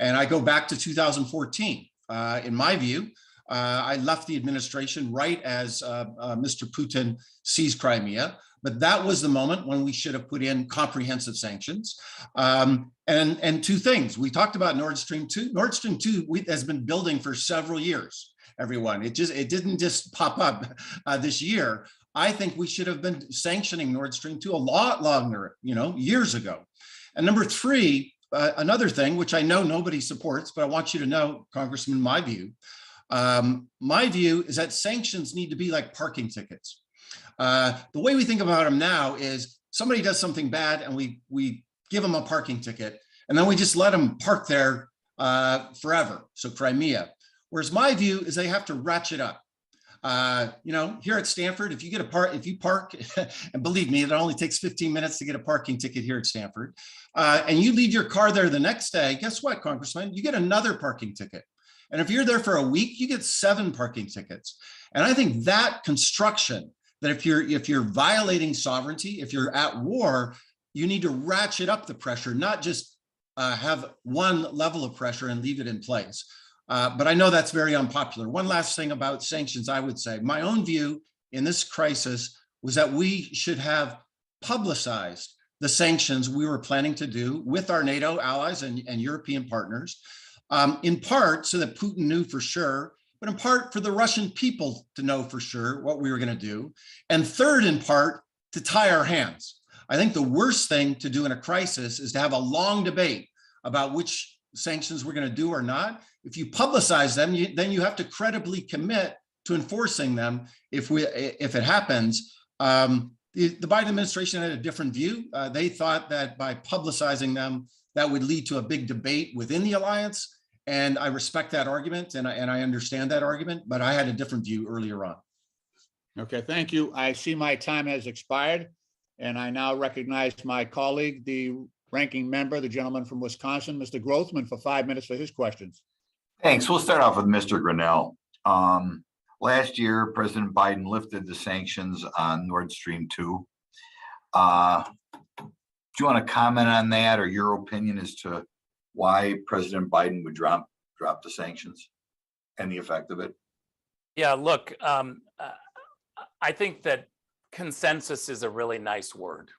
And I go back to 2014. In my view, I left the administration right as Mr. Putin seized Crimea. But that was the moment when we should have put in comprehensive sanctions. And two things. We talked about Nord Stream 2. Nord Stream 2 has been building for several years, everyone. It didn't just pop up this year. I think we should have been sanctioning Nord Stream 2 a lot longer, years ago. And number three, another thing, which I know nobody supports, but I want you to know, Congressman, my view is that sanctions need to be like parking tickets. The way we think about them now is somebody does something bad and we give them a parking ticket and then we just let them park there forever. So Crimea. Whereas my view is they have to ratchet up. Here at Stanford, if you park, and believe me, it only takes 15 minutes to get a parking ticket here at Stanford, and you leave your car there the next day, guess what, Congressman? You get another parking ticket. And if you're there for a week, you get 7 parking tickets. And I think that construction, that if you're violating sovereignty, if you're at war, you need to ratchet up the pressure, not just have one level of pressure and leave it in place. But I know that's very unpopular. One last thing about sanctions, I would say, my own view in this crisis was that we should have publicized the sanctions we were planning to do with our NATO allies and European partners, in part so that Putin knew for sure, but in part for the Russian people to know for sure what we were going to do. And third, in part, to tie our hands. I think the worst thing to do in a crisis is to have a long debate about which sanctions we're going to do or not. If you publicize them, then you have to credibly commit to enforcing them if it happens. The Biden administration had a different view. They thought that by publicizing them, that would lead to a big debate within the alliance. And I respect that argument and I understand that argument, but I had a different view earlier on. Okay, thank you. I see my time has expired and I now recognize my colleague, the ranking member, the gentleman from Wisconsin, Mr. Grothman, for 5 minutes for his questions. Thanks. We'll start off with Mr. Grenell. Last year, President Biden lifted the sanctions on Nord Stream 2. Do you want to comment on that or your opinion as to why President Biden would drop the sanctions and the effect of it? Yeah, look, I think that consensus is a really nice word.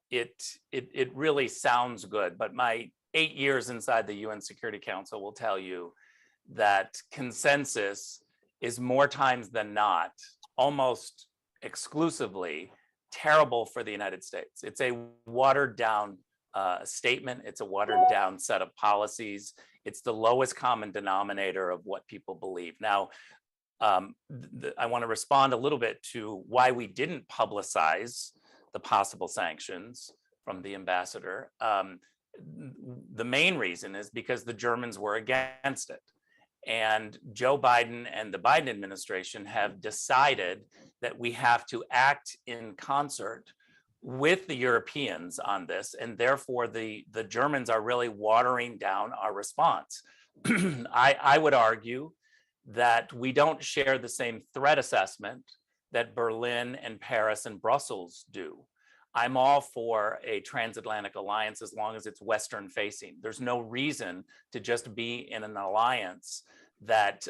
It really sounds good, but my 8 years inside the UN Security Council will tell you that consensus is more times than not, almost exclusively, terrible for the United States. It's a watered down statement. It's a watered down set of policies. It's the lowest common denominator of what people believe. Now, I want to respond a little bit to why we didn't publicize the possible sanctions from the ambassador. The main reason is because the Germans were against it. And Joe Biden and the Biden administration have decided that we have to act in concert with the Europeans on this. And therefore, the Germans are really watering down our response. I would argue that we don't share the same threat assessment that Berlin and Paris and Brussels do. I'm all for a transatlantic alliance as long as it's Western facing. There's no reason to just be in an alliance that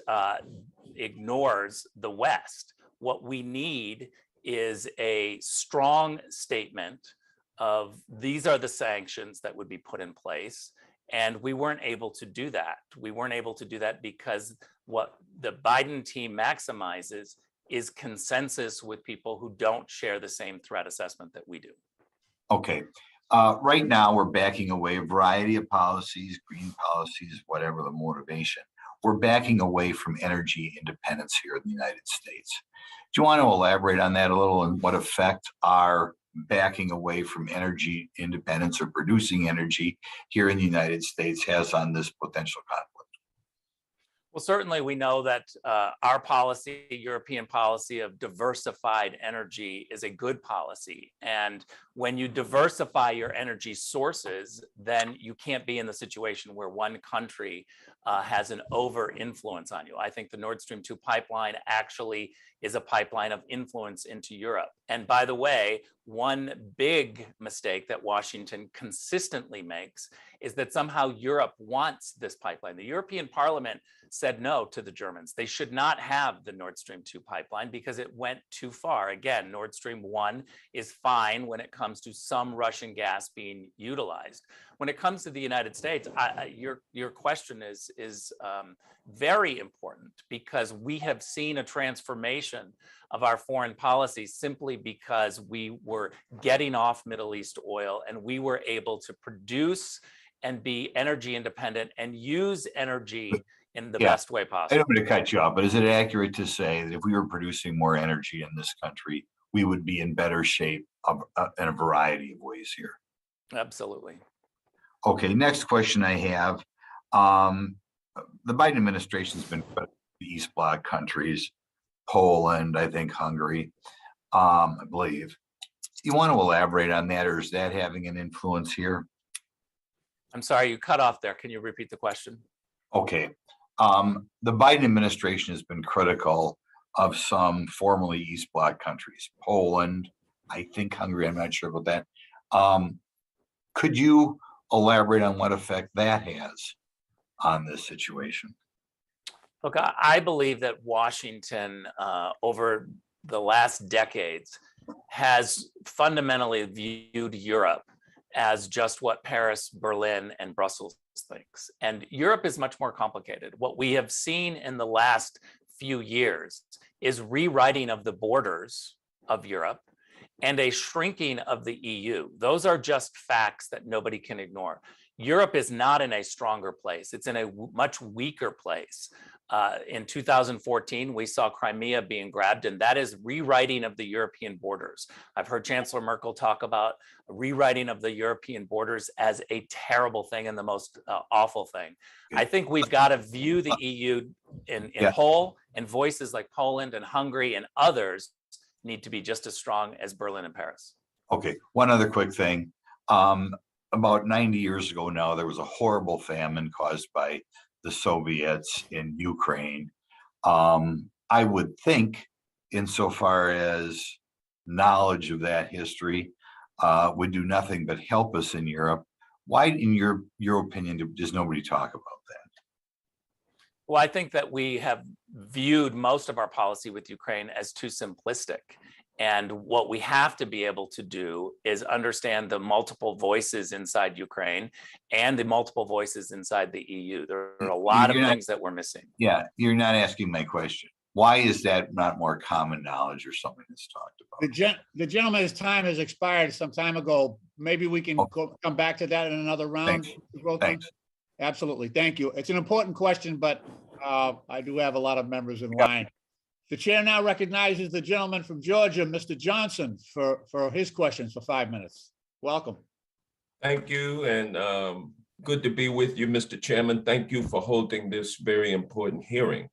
ignores the West. What we need is a strong statement of these are the sanctions that would be put in place. And we weren't able to do that. We weren't able to do that because what the Biden team maximizes is consensus with people who don't share the same threat assessment that we do. Okay. Right now, we're backing away a variety of policies, green policies, whatever the motivation. We're backing away from energy independence here in the United States. Do you want to elaborate on that a little and what effect our backing away from energy independence or producing energy here in the United States has on this potential conflict? Well, certainly we know that our policy, European policy of diversified energy is a good policy. And when you diversify your energy sources, then you can't be in the situation where one country has an over influence on you. I think the Nord Stream 2 pipeline actually is a pipeline of influence into Europe. And by the way, one big mistake that Washington consistently makes is that somehow Europe wants this pipeline. The European Parliament said no to the Germans. They should not have the Nord Stream 2 pipeline because it went too far. Again, Nord Stream 1 is fine when it comes to some Russian gas being utilized. When it comes to the United States, your question is very important because we have seen a transformation of our foreign policy simply because we were getting off Middle East oil and we were able to produce and be energy independent and use energy in the best way I possible. don't want to cut you off, but is it accurate to say that if we were producing more energy in this country, we would be in better shape in a variety of ways here? Absolutely. Okay, next question I have. The Biden administration has been critical of the East Bloc countries, Poland, I think Hungary, I believe. You want to elaborate on that, or is that having an influence here? I'm sorry, you cut off there. Can you repeat the question? Okay. The Biden administration has been critical of some formerly East Bloc countries, Poland, I think Hungary, I'm not sure about that. Could you elaborate on what effect that has on this situation? Look, I believe that Washington over the last decades has fundamentally viewed Europe as just what Paris, Berlin, and Brussels thinks. And Europe is much more complicated. What we have seen in the last few years is rewriting of the borders of Europe and a shrinking of the EU. Those are just facts that nobody can ignore. Europe is not in a stronger place. It's in a much weaker place. In 2014, we saw Crimea being grabbed, and that is rewriting of the European borders. I've heard Chancellor Merkel talk about rewriting of the European borders as a terrible thing and the most awful thing. I think we've got to view the EU in whole, and voices like Poland and Hungary and others need to be just as strong as Berlin and Paris. Okay, one other quick thing. About 90 years ago now, there was a horrible famine caused by the Soviets in Ukraine. I would think, insofar as knowledge of that history would do nothing but help us in Europe. Why, in your opinion, does nobody talk about that? Well, I think that we have viewed most of our policy with Ukraine as too simplistic. And what we have to be able to do is understand the multiple voices inside Ukraine and the multiple voices inside the EU. There are a lot of things that we're missing. Yeah, you're not asking my question. Why is that not more common knowledge or something that's talked about? The gentleman's time has expired some time ago. Maybe we can come back to that in another round. Thanks. Absolutely. Thank you. It's an important question, but I do have a lot of members in line. The chair now recognizes the gentleman from Georgia, Mr. Johnson, for his questions for 5 minutes. Welcome. Thank you, and good to be with you, Mr. Chairman. Thank you for holding this very important hearing.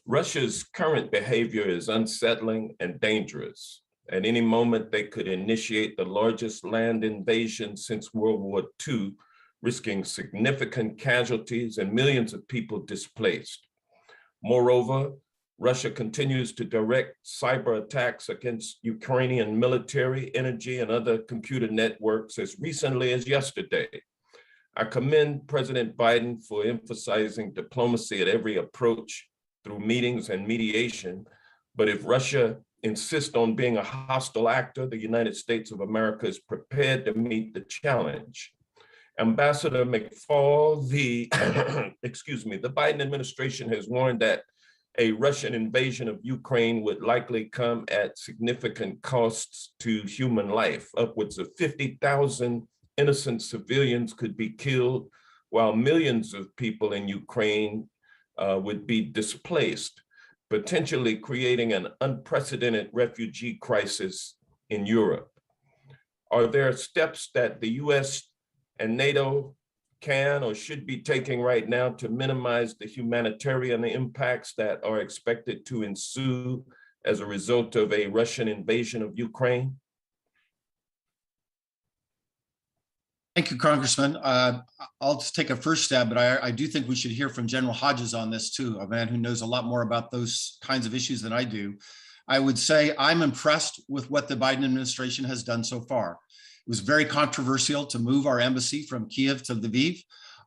Russia's current behavior is unsettling and dangerous. At any moment, they could initiate the largest land invasion since World War II, risking significant casualties and millions of people displaced. Moreover, Russia continues to direct cyber attacks against Ukrainian military, energy, and other computer networks as recently as yesterday. I commend President Biden for emphasizing diplomacy at every approach through meetings and mediation. But if Russia insists on being a hostile actor, the United States of America is prepared to meet the challenge. Ambassador McFaul, the Biden administration has warned that a Russian invasion of Ukraine would likely come at significant costs to human life. Upwards of 50,000 innocent civilians could be killed, while millions of people in Ukraine would be displaced, potentially creating an unprecedented refugee crisis in Europe. Are there steps that the US and NATO can or should be taking right now to minimize the humanitarian impacts that are expected to ensue as a result of a Russian invasion of Ukraine? Thank you, Congressman. I'll just take a first stab, but I do think we should hear from General Hodges on this too, a man who knows a lot more about those kinds of issues than I do. I would say I'm impressed with what the Biden administration has done so far. It was very controversial to move our embassy from Kiev to Lviv.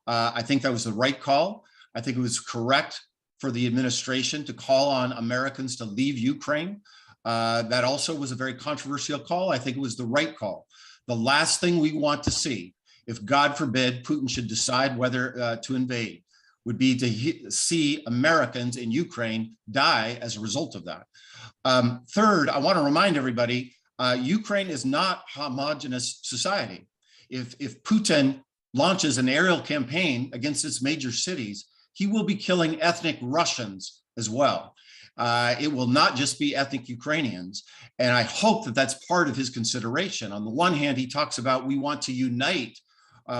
I think that was the right call. I think it was correct for the administration to call on Americans to leave Ukraine. That also was a very controversial call. I think it was the right call. The last thing we want to see, if God forbid Putin should decide whether to invade, would be to see Americans in Ukraine die as a result of that. Third, I want to remind everybody, Ukraine is not a homogenous society. If Putin launches an aerial campaign against its major cities, he will be killing ethnic Russians as well. It will not just be ethnic Ukrainians. And I hope that that's part of his consideration. On the one hand, he talks about we want to unite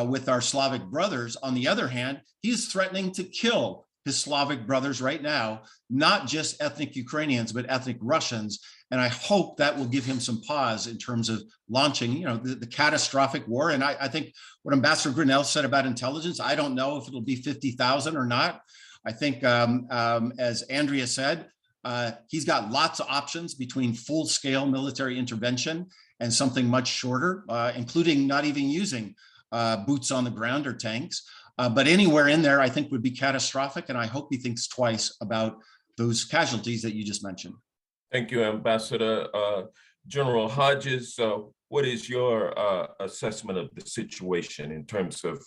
with our Slavic brothers. On the other hand, he is threatening to kill his Slavic brothers right now, not just ethnic Ukrainians, but ethnic Russians. And I hope that will give him some pause in terms of launching, the catastrophic war. And I think what Ambassador Grenell said about intelligence, I don't know if it'll be 50,000 or not. I think, as Andrea said, he's got lots of options between full-scale military intervention and something much shorter, including not even using boots on the ground or tanks. But anywhere in there, I think would be catastrophic. And I hope he thinks twice about those casualties that you just mentioned. Thank you, Ambassador. General Hodges, what is your assessment of the situation in terms of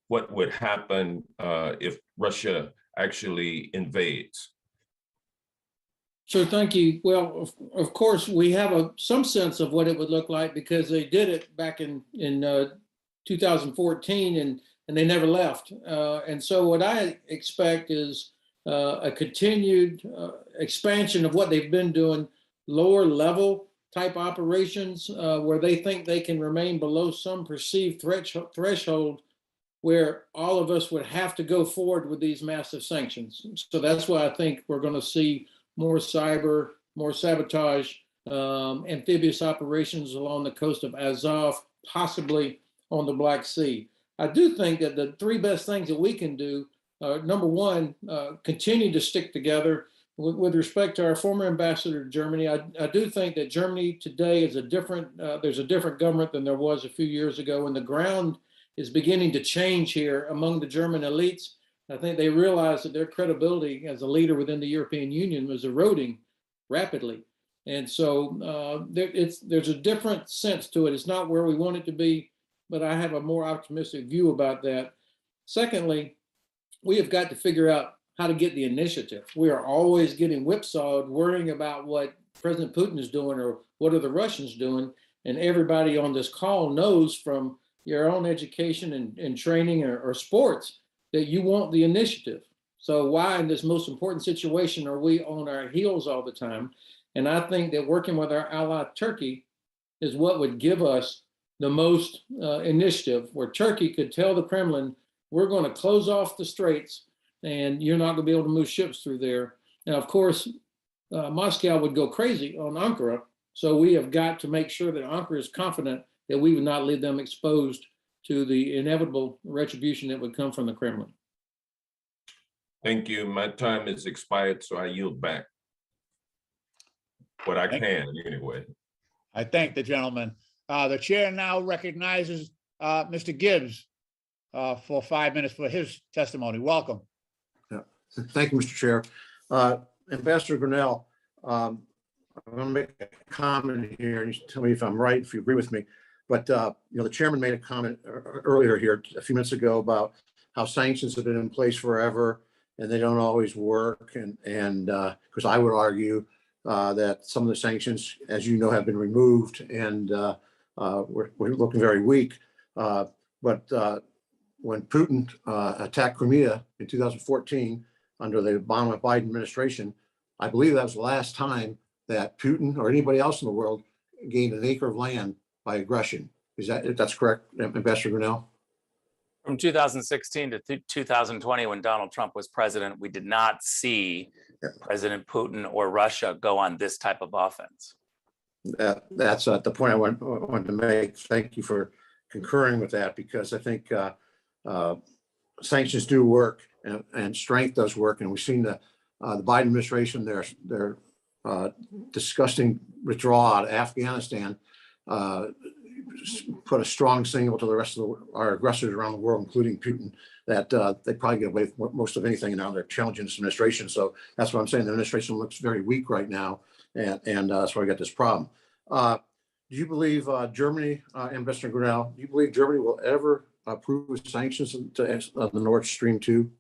what would happen if Russia actually invades? Sure, thank you. Well, of course, we have some sense of what it would look like because they did it back in 2014 and they never left. And so what I expect is a continued expansion of what they've been doing, lower level type operations where they think they can remain below some perceived threshold where all of us would have to go forward with these massive sanctions. So that's why I think we're going to see more cyber, more sabotage, amphibious operations along the coast of Azov, possibly on the Black Sea. I do think that the three best things that we can do, number one, continue to stick together. With respect to our former ambassador to Germany, I do think that Germany today is there's a different government than there was a few years ago, and the ground is beginning to change here among the German elites. I think they realize that their credibility as a leader within the European Union was eroding rapidly. And so there's a different sense to it. It's not where we want it to be, but I have a more optimistic view about that. Secondly, we have got to figure out how to get the initiative. We are always getting whipsawed, worrying about what President Putin is doing or what are the Russians doing. And everybody on this call knows from your own education and training or sports that you want the initiative. So why in this most important situation are we on our heels all the time? And I think that working with our ally Turkey is what would give us the most initiative, where Turkey could tell the Kremlin, we're going to close off the straits and you're not going to be able to move ships through there. And of course, Moscow would go crazy on Ankara. So we have got to make sure that Ankara is confident that we would not leave them exposed to the inevitable retribution that would come from the Kremlin. Thank you. My time is expired, so I yield back. what I can anyway. I thank the gentleman. The chair now recognizes Mr. Gibbs for 5 minutes for his testimony. Welcome. Yeah. Thank you, Mr. Chair. Ambassador Grenell, I'm going to make a comment here, and you tell me if I'm right, if you agree with me. But the chairman made a comment earlier here a few minutes ago about how sanctions have been in place forever and they don't always work. And because I would argue that some of the sanctions, as you know, have been removed and we're looking very weak. But when Putin attacked Crimea in 2014 under the Obama-Biden administration, I believe that was the last time that Putin or anybody else in the world gained an acre of land by aggression. That's correct, Ambassador Grenell? From 2016 to 2020, when Donald Trump was president, we did not see President Putin or Russia go on this type of offense. That's the point I wanted to make. Thank you for concurring with that, because I think sanctions do work and strength does work. And we've seen the Biden administration, their disgusting withdrawal out of Afghanistan put a strong signal to the rest of our aggressors around the world, including Putin, that they probably get away with most of anything now. They're challenging this administration. So that's what I'm saying. The administration looks very weak right now. And that's why we got this problem. Do you believe Germany, Ambassador Grenell, do you believe Germany will ever approve sanctions to the Nord Stream 2?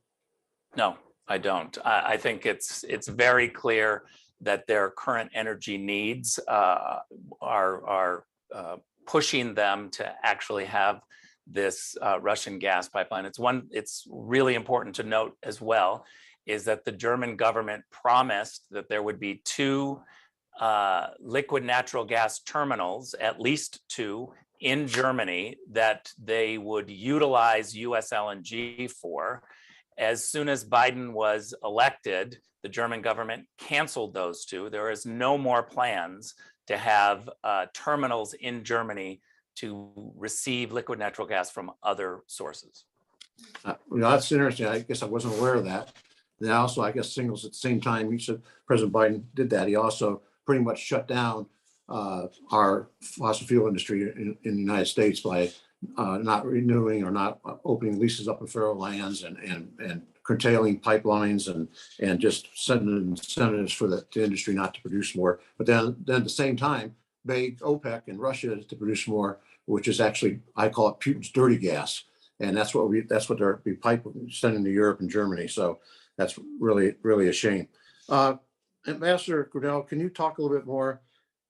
No, I don't. I think it's very clear that their current energy needs are pushing them to actually have this Russian gas pipeline. It's really important to note as well, is that the German government promised that there would be 2 liquid natural gas terminals, at least 2, in Germany that they would utilize US LNG for. As soon as Biden was elected, the German government canceled those 2. There is no more plans to have terminals in Germany to receive liquid natural gas from other sources. That's interesting. I guess I wasn't aware of that. Then also, I guess, signals at the same time, he said President Biden did that. He also pretty much shut down our fossil fuel industry in the United States by not renewing or not opening leases up in federal lands and curtailing pipelines and just sending incentives for the industry not to produce more. But then at the same time, begged OPEC and Russia to produce more, which is actually, I call it Putin's dirty gas. And that's what they're sending to Europe and Germany. So that's really, really a shame. Ambassador Grenell, can you talk a little bit more?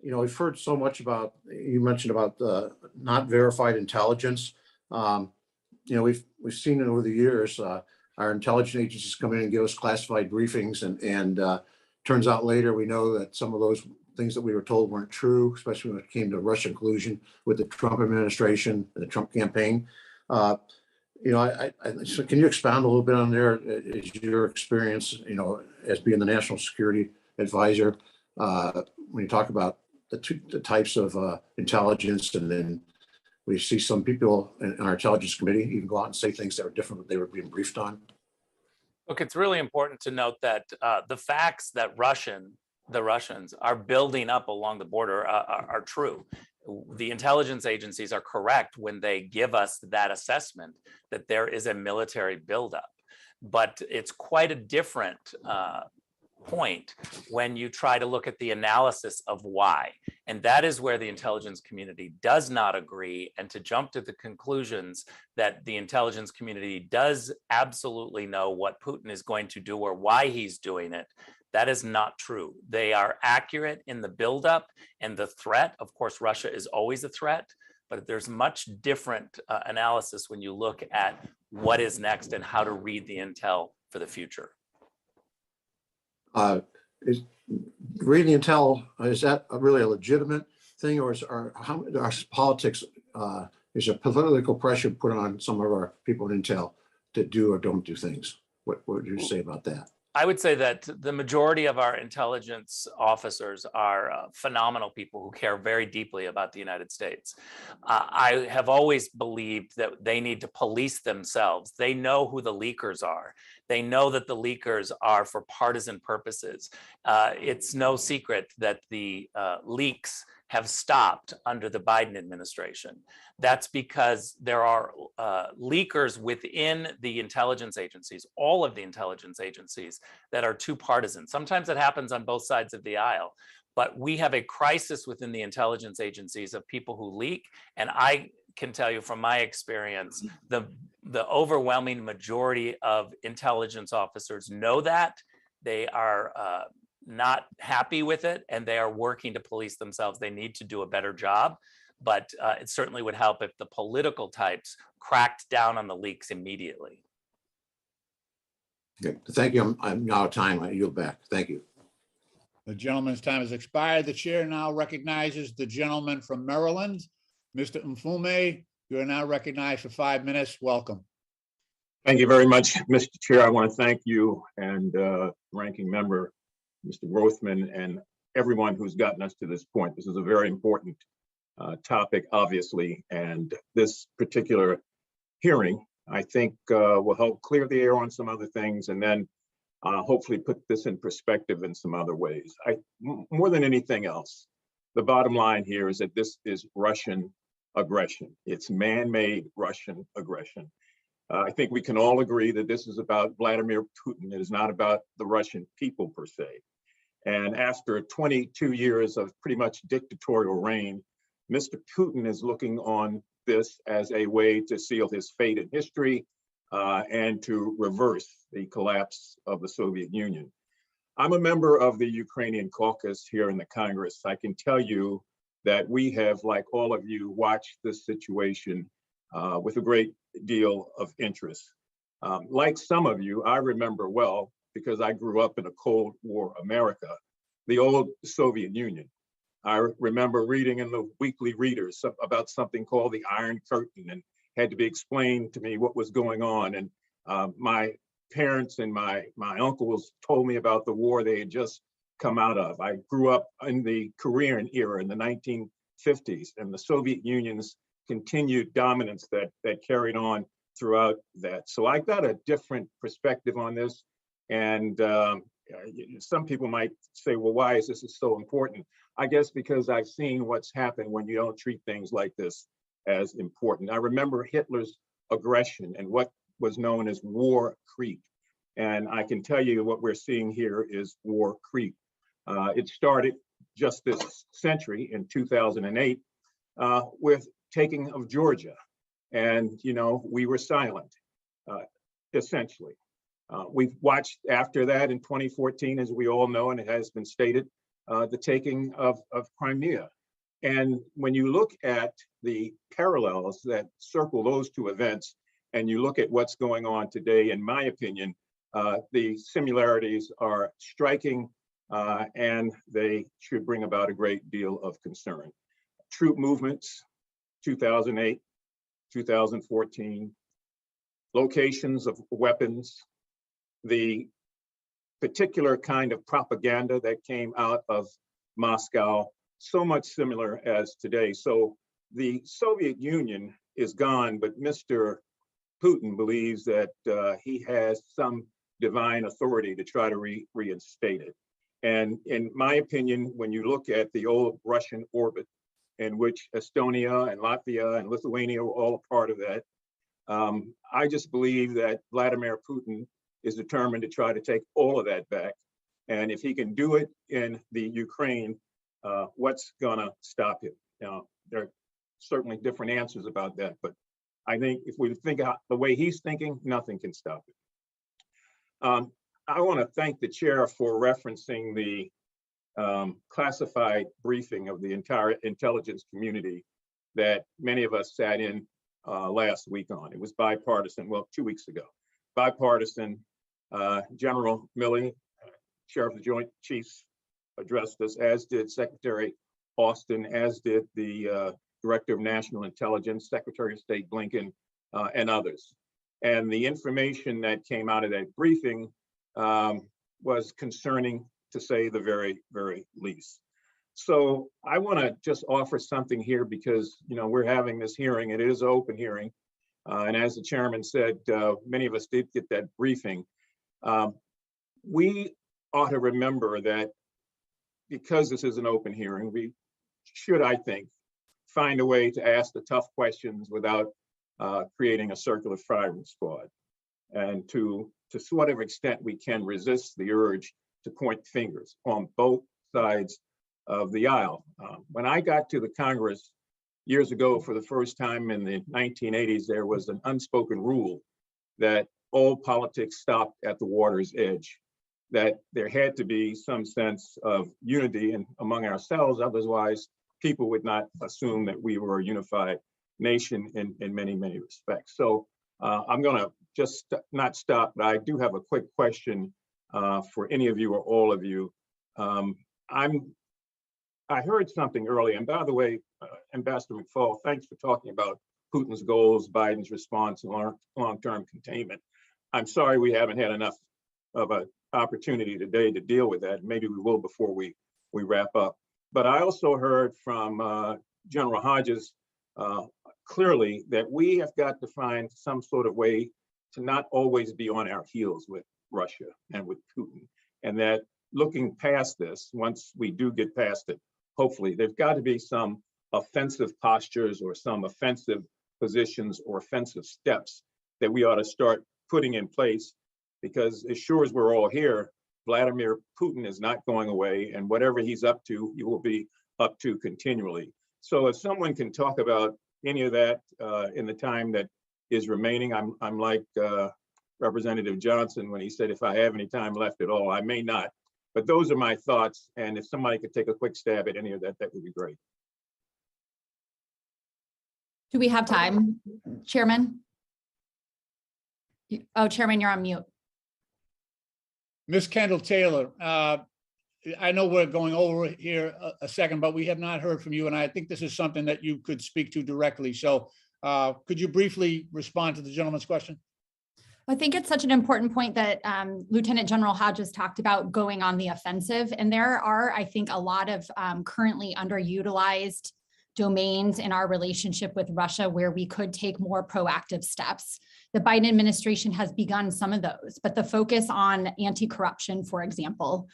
We've heard so much about, you mentioned about the not verified intelligence. We've seen it over the years. Our intelligence agencies come in and give us classified briefings, and turns out later we know that some of those things that we were told weren't true, especially when it came to Russian collusion with the Trump administration and the Trump campaign. So can you expound a little bit on there? Is your experience, as being the national security advisor, when you talk about the types of intelligence, and then we see some people in our intelligence committee even go out and say things that are different than they were being briefed on? Look, it's really important to note that the facts that the Russians are building up along the border are true. The intelligence agencies are correct when they give us that assessment that there is a military buildup. But it's quite a different point when you try to look at the analysis of why. And that is where the intelligence community does not agree. And to jump to the conclusions that the intelligence community does absolutely know what Putin is going to do or why he's doing it, that is not true. They are accurate in the buildup and the threat. Of course, Russia is always a threat, but there's much different analysis when you look at what is next and how to read the intel for the future. Is reading intel, is that really a legitimate thing, or are politics, is there political pressure put on some of our people in intel to do or don't do things? What would you say about that? I would say that the majority of our intelligence officers are phenomenal people who care very deeply about the United States. I have always believed that they need to police themselves. They know who the leakers are. They know that the leakers are for partisan purposes. It's no secret that the leaks have stopped under the Biden administration. That's because there are leakers within the intelligence agencies, all of the intelligence agencies, that are too partisan. Sometimes it happens on both sides of the aisle, but we have a crisis within the intelligence agencies of people who leak. And I can tell you from my experience, the overwhelming majority of intelligence officers know that. They are not happy with it, and they are working to police themselves. They need to do a better job, but it certainly would help if the political types cracked down on the leaks immediately. Okay, thank you. I'm now out of time. I yield back. Thank you. The gentleman's time has expired. The chair now recognizes the gentleman from Maryland, Mr. Mfume. You are now recognized for 5 minutes. Welcome. Thank you very much, Mr. Chair. I want to thank you and Ranking Member, Mr. Grothman, and everyone who's gotten us to this point. This is a very important topic, obviously, and this particular hearing, I think, will help clear the air on some other things, and then hopefully put this in perspective in some other ways. More than anything else, the bottom line here is that this is Russian aggression. It's man-made Russian aggression. I think we can all agree that this is about Vladimir Putin. It is not about the Russian people per se. And after 22 years of pretty much dictatorial reign, Mr. Putin is looking on this as a way to seal his fate in history and to reverse the collapse of the Soviet Union. I'm a member of the Ukrainian caucus here in the Congress. I can tell you that we have, like all of you, watched this situation with a great deal of interest. Like some of you, I remember well, because I grew up in a Cold War America, the old Soviet Union. I remember reading in the weekly readers about something called the Iron Curtain, and had to be explained to me what was going on. And my parents and my uncles told me about the war they had just come out of. I grew up in the Korean era in the 1950s, and the Soviet Union's continued dominance that carried on throughout that. So I got a different perspective on this. And some people might say, well, why is this so important? I guess because I've seen what's happened when you don't treat things like this as important. I remember Hitler's aggression and what was known as war creep. And I can tell you what we're seeing here is war creep. It started just this century in 2008 with taking of Georgia. And, you know, we were silent, essentially. We've watched after that in 2014, as we all know, and it has been stated, the taking of Crimea. And when you look at the parallels that circle those two events, and you look at what's going on today, in my opinion, the similarities are striking, and they should bring about a great deal of concern. Troop movements, 2008, 2014, locations of weapons, the particular kind of propaganda that came out of Moscow, so much similar as today. So the Soviet Union is gone, but Mr. Putin believes that he has some divine authority to try to reinstate it. And in my opinion, when you look at the old Russian orbit, in which Estonia and Latvia and Lithuania were all a part of that, I just believe that Vladimir Putin is determined to try to take all of that back. And if he can do it in the Ukraine, what's gonna stop him? Now, there are certainly different answers about that, but I think if we think out the way he's thinking, nothing can stop it. I wanna thank the chair for referencing the classified briefing of the entire intelligence community that many of us sat in last week on. It was bipartisan, well, 2 weeks ago. Bipartisan. General Milley, Chair of the Joint Chiefs, addressed us, as did Secretary Austin, as did the Director of National Intelligence, Secretary of State Blinken, and others. And the information that came out of that briefing was concerning, to say the very, very least. So I want to just offer something here because, we're having this hearing. It is an open hearing. And as the chairman said, many of us did get that briefing. We ought to remember that because this is an open hearing, we should, I think, find a way to ask the tough questions without creating a circular firing squad, and to whatever extent we can resist the urge to point fingers on both sides of the aisle. When I got to the Congress years ago for the first time in the 1980s, there was an unspoken rule that all politics stopped at the water's edge, that there had to be some sense of unity among ourselves, otherwise people would not assume that we were a unified nation in many, many respects. So I'm gonna just not stop, but I do have a quick question for any of you or all of you. I heard something earlier, and by the way, Ambassador McFaul, thanks for talking about Putin's goals, Biden's response, and long-term containment. I'm sorry we haven't had enough of an opportunity today to deal with that. Maybe we will before we wrap up. But I also heard from General Hodges clearly that we have got to find some sort of way to not always be on our heels with Russia and with Putin, and that looking past this, once we do get past it, hopefully, there's got to be some offensive postures or some offensive positions or offensive steps that we ought to start putting in place, because as sure as we're all here, Vladimir Putin is not going away, and whatever he's up to, he will be up to continually. So if someone can talk about any of that in the time that is remaining, I'm like Representative Johnson when he said, if I have any time left at all, I may not. But those are my thoughts, and if somebody could take a quick stab at any of that, that would be great. Do we have time, Chairman? Oh, Chairman, you're on mute. Ms. Kendall-Taylor, I know we're going over here a second, but we have not heard from you, and I think this is something that you could speak to directly. So could you briefly respond to the gentleman's question? I think it's such an important point that Lieutenant General Hodges talked about going on the offensive. And there are, I think, a lot of currently underutilized domains in our relationship with Russia where we could take more proactive steps. The Biden administration has begun some of those, but the focus on anti-corruption, for example,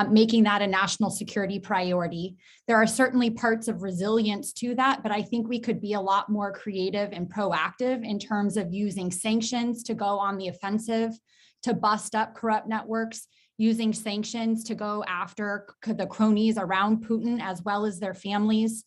making that a national security priority. There are certainly parts of resilience to that, but I think we could be a lot more creative and proactive in terms of using sanctions to go on the offensive, to bust up corrupt networks, using sanctions to go after the cronies around Putin as well as their families.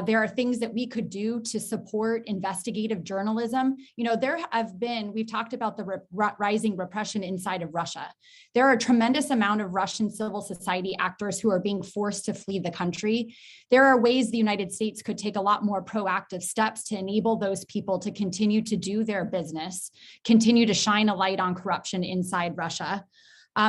There are things that we could do to support investigative journalism. There have been, we've talked about the rising repression inside of Russia. There are a tremendous amount of Russian civil society actors who are being forced to flee the country. There are ways the United States could take a lot more proactive steps to enable those people to continue to do their business, continue to shine a light on corruption inside Russia.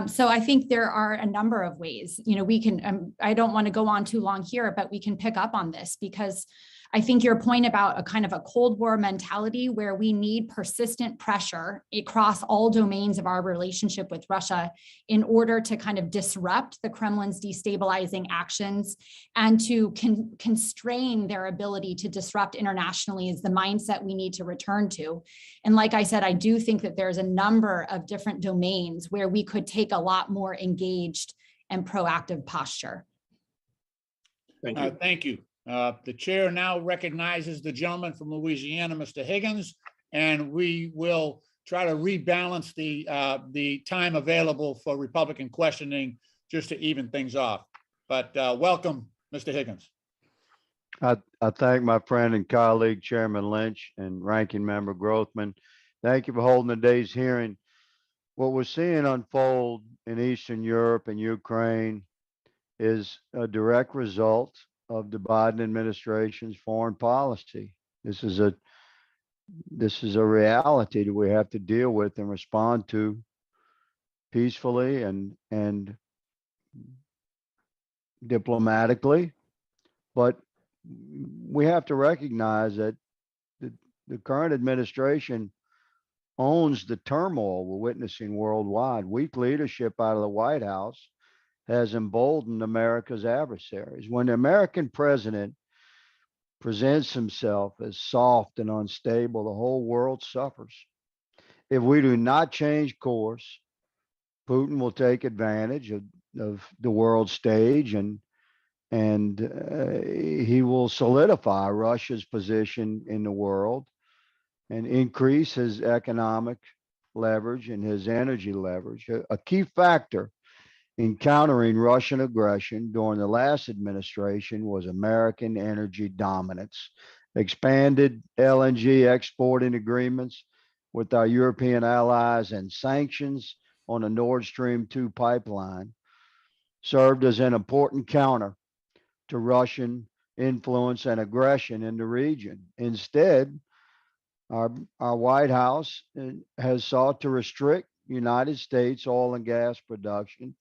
So I think there are a number of ways, we can, I don't want to go on too long here, but we can pick up on this because I think your point about a kind of a Cold War mentality where we need persistent pressure across all domains of our relationship with Russia in order to kind of disrupt the Kremlin's destabilizing actions and to constrain their ability to disrupt internationally is the mindset we need to return to. And like I said, I do think that there's a number of different domains where we could take a lot more engaged and proactive posture. Thank you. Thank you. The chair now recognizes the gentleman from Louisiana, Mr. Higgins, and we will try to rebalance the time available for Republican questioning just to even things off. But welcome, Mr. Higgins. I thank my friend and colleague, Chairman Lynch and Ranking Member Grothman. Thank you for holding today's hearing. What we're seeing unfold in Eastern Europe and Ukraine is a direct result of the Biden administration's foreign policy. This is a reality that we have to deal with and respond to peacefully and diplomatically. But we have to recognize that the current administration owns the turmoil we're witnessing worldwide. Weak leadership out of the White House has emboldened America's adversaries. When the American president presents himself as soft and unstable, the whole world suffers. If we do not change course, Putin will take advantage of the world stage and he will solidify Russia's position in the world and increase his economic leverage and his energy leverage. A key factor in countering Russian aggression during the last administration was American energy dominance, expanded LNG exporting agreements with our European allies, and sanctions on the Nord Stream 2 pipeline served as an important counter to Russian influence and aggression in the region. Instead, our White House has sought to restrict United States oil and gas production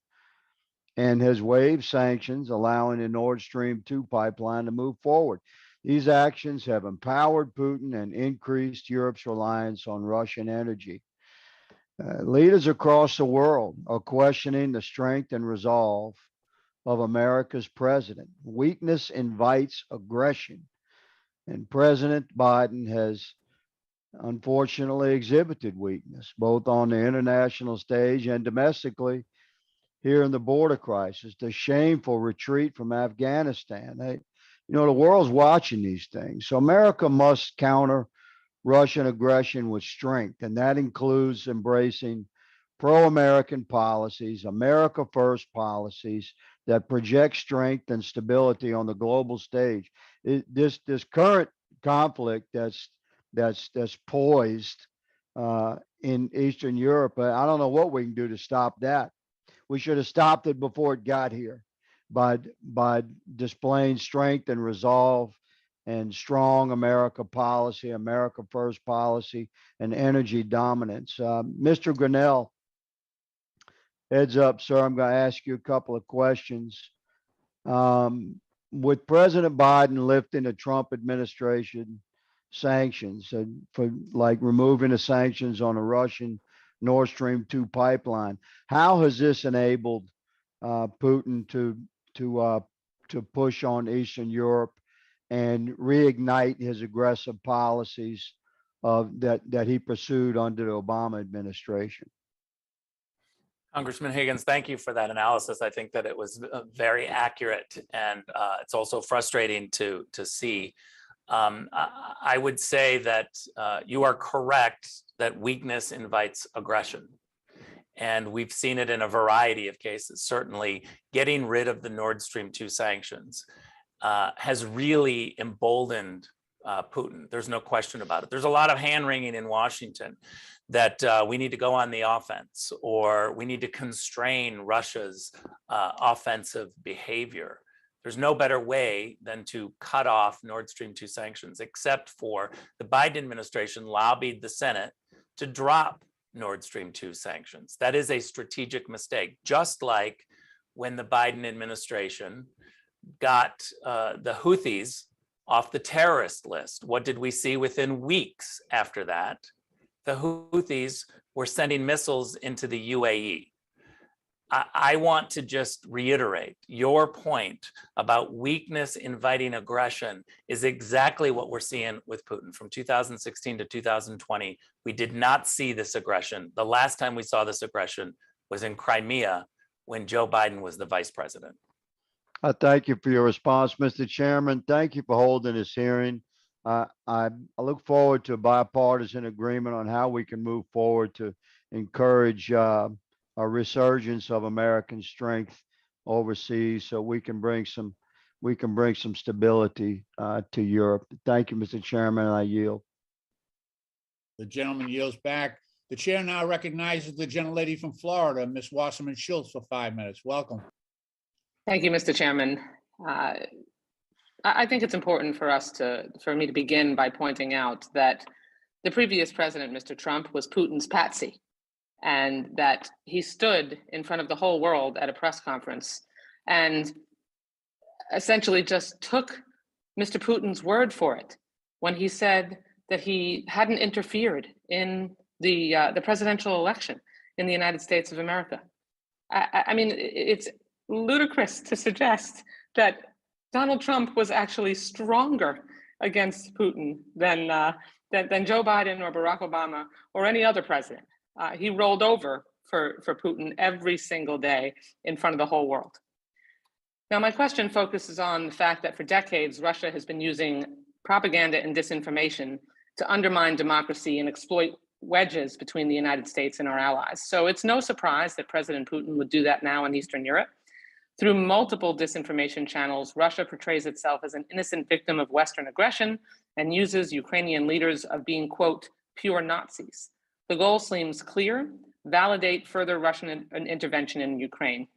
and has waived sanctions, allowing the Nord Stream 2 pipeline to move forward. These actions have empowered Putin and increased Europe's reliance on Russian energy. Leaders across the world are questioning the strength and resolve of America's president. Weakness invites aggression, and President Biden has unfortunately exhibited weakness, both on the international stage and domestically here in the border crisis, the shameful retreat from Afghanistan. The world's watching these things. So America must counter Russian aggression with strength, and that includes embracing pro-American policies, America First policies that project strength and stability on the global stage. This current conflict that's poised in Eastern Europe, I don't know what we can do to stop that. We should have stopped it before it got here by displaying strength and resolve and strong America policy, America First policy, and energy dominance. Mr. Grenell, heads up, sir, I'm going to ask you a couple of questions. With President Biden lifting the Trump administration sanctions for like removing the sanctions on the Russian Nord Stream 2 pipeline, how has this enabled Putin to push on Eastern Europe and reignite his aggressive policies that he pursued under the Obama administration? Congressman Higgins, thank you for that analysis. I think that it was very accurate, and it's also frustrating to see. I would say that you are correct that weakness invites aggression. And we've seen it in a variety of cases. Certainly, getting rid of the Nord Stream 2 sanctions has really emboldened Putin. There's no question about it. There's a lot of hand-wringing in Washington that we need to go on the offense, or we need to constrain Russia's offensive behavior. There's no better way than to cut off Nord Stream 2 sanctions, except for the Biden administration lobbied the Senate to drop Nord Stream 2 sanctions. That is a strategic mistake, just like when the Biden administration got the Houthis off the terrorist list. What did we see within weeks after that? The Houthis were sending missiles into the UAE. I want to just reiterate your point about weakness inviting aggression is exactly what we're seeing with Putin. From 2016 to 2020, we did not see this aggression. The last time we saw this aggression was in Crimea when Joe Biden was the vice president. I thank you for your response, Mr. Chairman. Thank you for holding this hearing. I look forward to a bipartisan agreement on how we can move forward to encourage a resurgence of American strength overseas, so we can bring some stability to Europe. Thank you, Mr. Chairman. I yield. The gentleman yields back. The chair now recognizes the gentlelady from Florida, Ms. Wasserman Schultz, for 5 minutes. Welcome. Thank you, Mr. Chairman. I think it's important for me to begin by pointing out that the previous president, Mr. Trump, was Putin's patsy, and that he stood in front of the whole world at a press conference and essentially just took Mr. Putin's word for it when he said that he hadn't interfered in the presidential election in the United States of America. I mean, it's ludicrous to suggest that Donald Trump was actually stronger against Putin than Joe Biden or Barack Obama or any other president. He rolled over for Putin every single day in front of the whole world. Now, my question focuses on the fact that for decades, Russia has been using propaganda and disinformation to undermine democracy and exploit wedges between the United States and our allies. So it's no surprise that President Putin would do that now in Eastern Europe. Through multiple disinformation channels, Russia portrays itself as an innocent victim of Western aggression and uses Ukrainian leaders of being, quote, pure Nazis. The goal seems clear: validate further Russian intervention in Ukraine.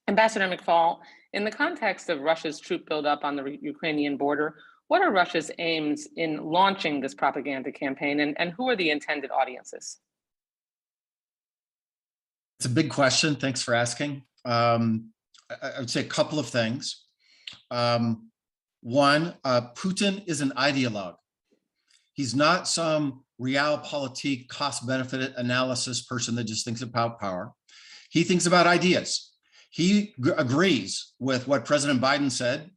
Ambassador McFaul, in the context of Russia's troop buildup on the Ukrainian border, what are Russia's aims in launching this propaganda campaign, and who are the intended audiences? It's a big question. Thanks for asking. I would say a couple of things. One, Putin is an ideologue. He's not some realpolitik, cost-benefit analysis person that just thinks about power. He thinks about ideas. He agrees with what President Biden said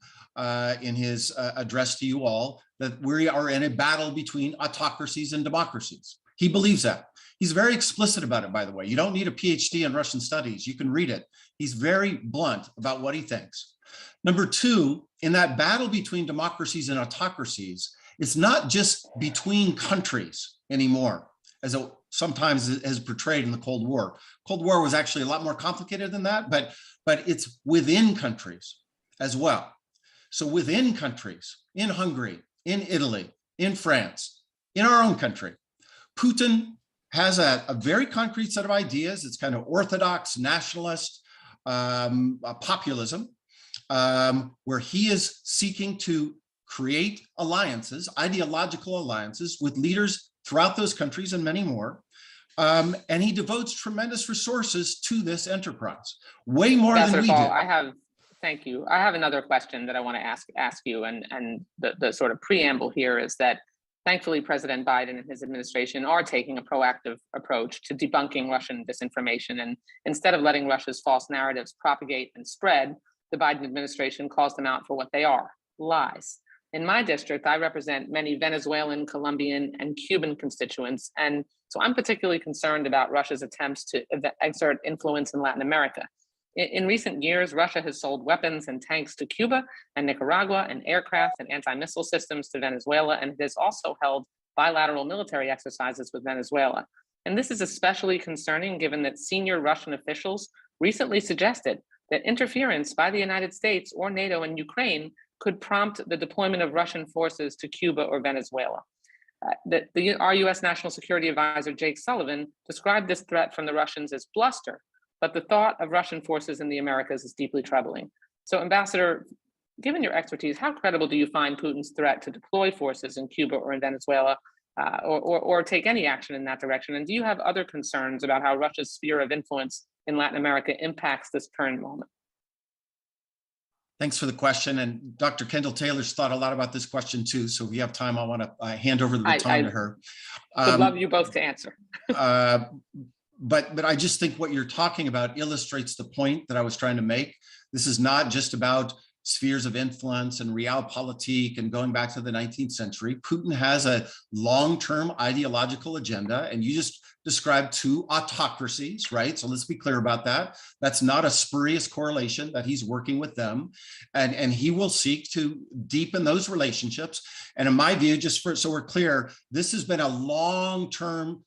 in his address to you all, that we are in a battle between autocracies and democracies. He believes that. He's very explicit about it, by the way. You don't need a PhD in Russian studies. You can read it. He's very blunt about what he thinks. Number two, in that battle between democracies and autocracies, it's not just between countries anymore, as it sometimes is portrayed in the Cold War. Cold War was actually a lot more complicated than that, but it's within countries as well. So within countries, in Hungary, in Italy, in France, in our own country, Putin has a very concrete set of ideas. It's kind of orthodox, nationalist populism, where he is seeking to create alliances, ideological alliances with leaders throughout those countries and many more. And he devotes tremendous resources to this enterprise, way more than we do. Thank you. I have another question that I want to ask you, and the sort of preamble here is that thankfully President Biden and his administration are taking a proactive approach to debunking Russian disinformation, and instead of letting Russia's false narratives propagate and spread, the Biden administration calls them out for what they are: lies. In my district, I represent many Venezuelan, Colombian, and Cuban constituents, and so I'm particularly concerned about Russia's attempts to exert influence in Latin America. In recent years, Russia has sold weapons and tanks to Cuba and Nicaragua, and aircraft and anti-missile systems to Venezuela, and it has also held bilateral military exercises with Venezuela. And this is especially concerning given that senior Russian officials recently suggested that interference by the United States or NATO in Ukraine could prompt the deployment of Russian forces to Cuba or Venezuela. Our US National Security Advisor, Jake Sullivan, described this threat from the Russians as bluster, but the thought of Russian forces in the Americas is deeply troubling. So, Ambassador, given your expertise, how credible do you find Putin's threat to deploy forces in Cuba or in Venezuela, or take any action in that direction? And do you have other concerns about how Russia's sphere of influence in Latin America impacts this current moment? Thanks for the question. And Dr. Kendall-Taylor's thought a lot about this question too. So if we have time, I want to hand over the baton to her. Would love you both to answer. But I just think what you're talking about illustrates the point that I was trying to make. This is not just about spheres of influence and realpolitik and going back to the 19th century. Putin has a long-term ideological agenda, and you just described two autocracies, right? So let's be clear about that. That's not a spurious correlation, that he's working with them, and he will seek to deepen those relationships. And in my view, just so we're clear, this has been a long-term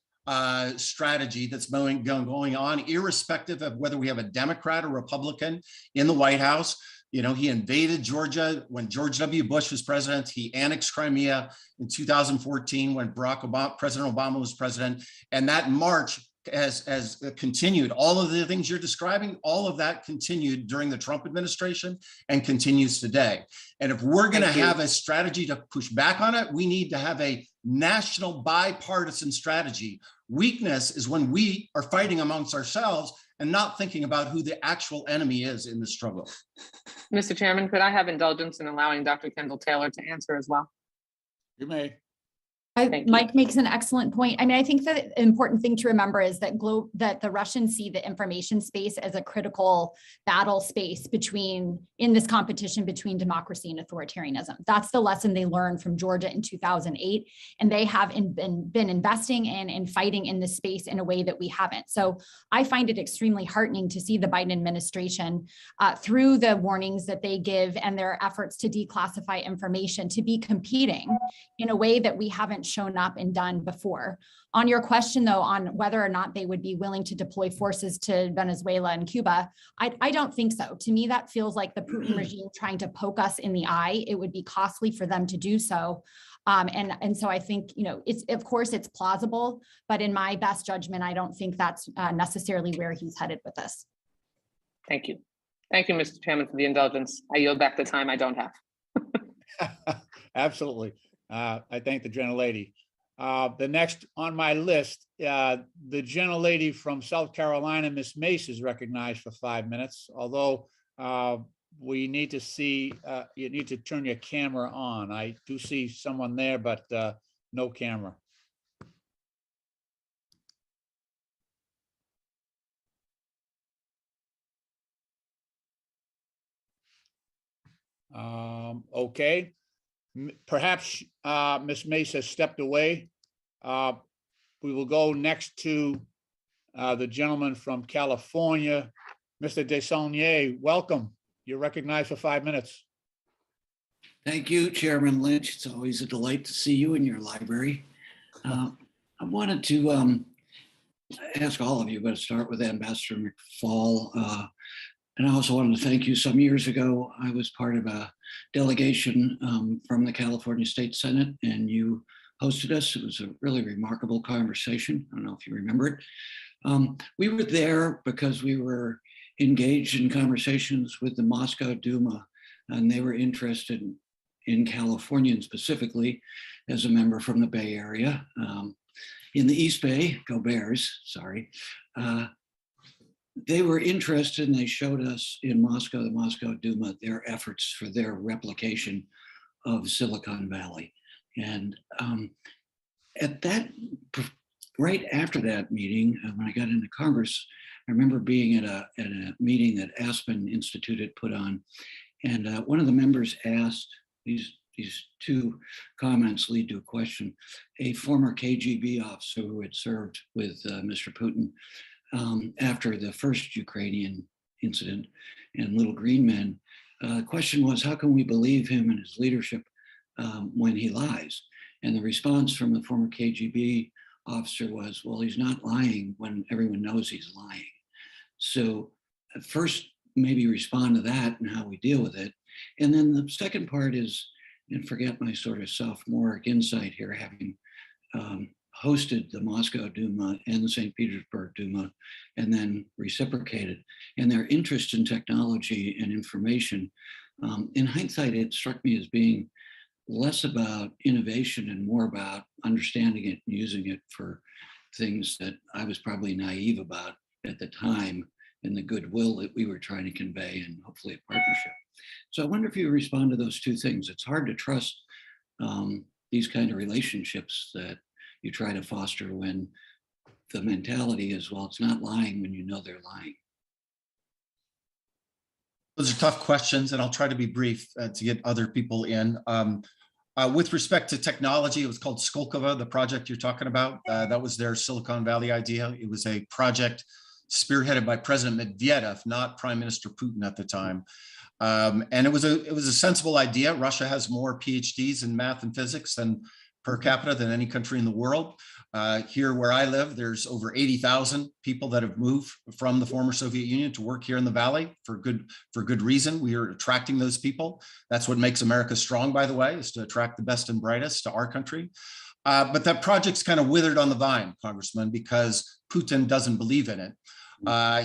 strategy that's going on, irrespective of whether we have a Democrat or Republican in the White House. You know, he invaded Georgia when George W. Bush was president. He annexed Crimea in 2014 when President Obama was president. And that march has continued. All of the things you're describing, all of that continued during the Trump administration and continues today. And if we're going to have a strategy to push back on it, we need to have a national bipartisan strategy. Weakness is when we are fighting amongst ourselves and not thinking about who the actual enemy is in the struggle. Mr. Chairman, could I have indulgence in allowing Dr. Kendall-Taylor to answer as well? You may. Thank you. Mike makes an excellent point. I mean, I think the important thing to remember is that that the Russians see the information space as a critical battle space in this competition between democracy and authoritarianism. That's the lesson they learned from Georgia in 2008, and they have been investing in and fighting in this space in a way that we haven't. So I find it extremely heartening to see the Biden administration, through the warnings that they give and their efforts to declassify information, to be competing in a way that we haven't shown up and done before. On your question, though, on whether or not they would be willing to deploy forces to Venezuela and Cuba, I don't think so. To me, that feels like the Putin regime trying to poke us in the eye. It would be costly for them to do so. And so I think, of course it's plausible, but in my best judgment, I don't think that's necessarily where he's headed with this. Thank you. Thank you, Mr. Chairman, for the indulgence. I yield back the time I don't have. Absolutely. I thank the gentlelady. The next on my list, the gentlelady from South Carolina, Ms. Mace, is recognized for 5 minutes, although we need to see, you need to turn your camera on. I do see someone there, but no camera. Okay. Perhaps Ms. Mace has stepped away. We will go next to the gentleman from California, Mr. DeSaulnier. Welcome. You're recognized for 5 minutes. Thank you, Chairman Lynch. It's always a delight to see you in your library. I wanted to ask all of you, but start with Ambassador McFaul. And I also wanted to thank you. Some years ago, I was part of a delegation from the California State Senate, and you hosted us. It was a really remarkable conversation. I don't know if you remember it. We were there because we were engaged in conversations with the Moscow Duma, and they were interested in Californians specifically, as a member from the Bay Area. In the East Bay, go Bears, sorry. They were interested, and they showed us in Moscow, the Moscow Duma, their efforts for their replication of Silicon Valley. And at that, right after that meeting, when I got into Congress, I remember being at a meeting that Aspen Institute had put on, and one of the members asked, these two comments lead to a question. A former KGB officer who had served with Mr. Putin after the first Ukrainian incident and Little Green Men, the question was, how can we believe him and his leadership when he lies? And the response from the former KGB officer was, well, he's not lying when everyone knows he's lying. So at first, maybe respond to that and how we deal with it. And then the second part is, and forget my sort of sophomoric insight here, having hosted the Moscow Duma and the St. Petersburg Duma, and then reciprocated. And their interest in technology and information, in hindsight, it struck me as being less about innovation and more about understanding it and using it for things that I was probably naive about at the time, and the goodwill that we were trying to convey, and hopefully a partnership. So I wonder if you respond to those two things. It's hard to trust these kind of relationships that you try to foster when the mentality is, well, it's not lying when you know they're lying. Those are tough questions, and I'll try to be brief to get other people in. With respect to technology, it was called Skolkovo, the project you're talking about. That was their Silicon Valley idea. It was a project spearheaded by President Medvedev, not Prime Minister Putin at the time. And it was a sensible idea. Russia has more PhDs in math and physics than per capita than any country in the world. Here where I live, there's over 80,000 people that have moved from the former Soviet Union to work here in the Valley for good reason. We are attracting those people. That's what makes America strong, by the way, is to attract the best and brightest to our country. But that project's kind of withered on the vine, Congressman, because Putin doesn't believe in it.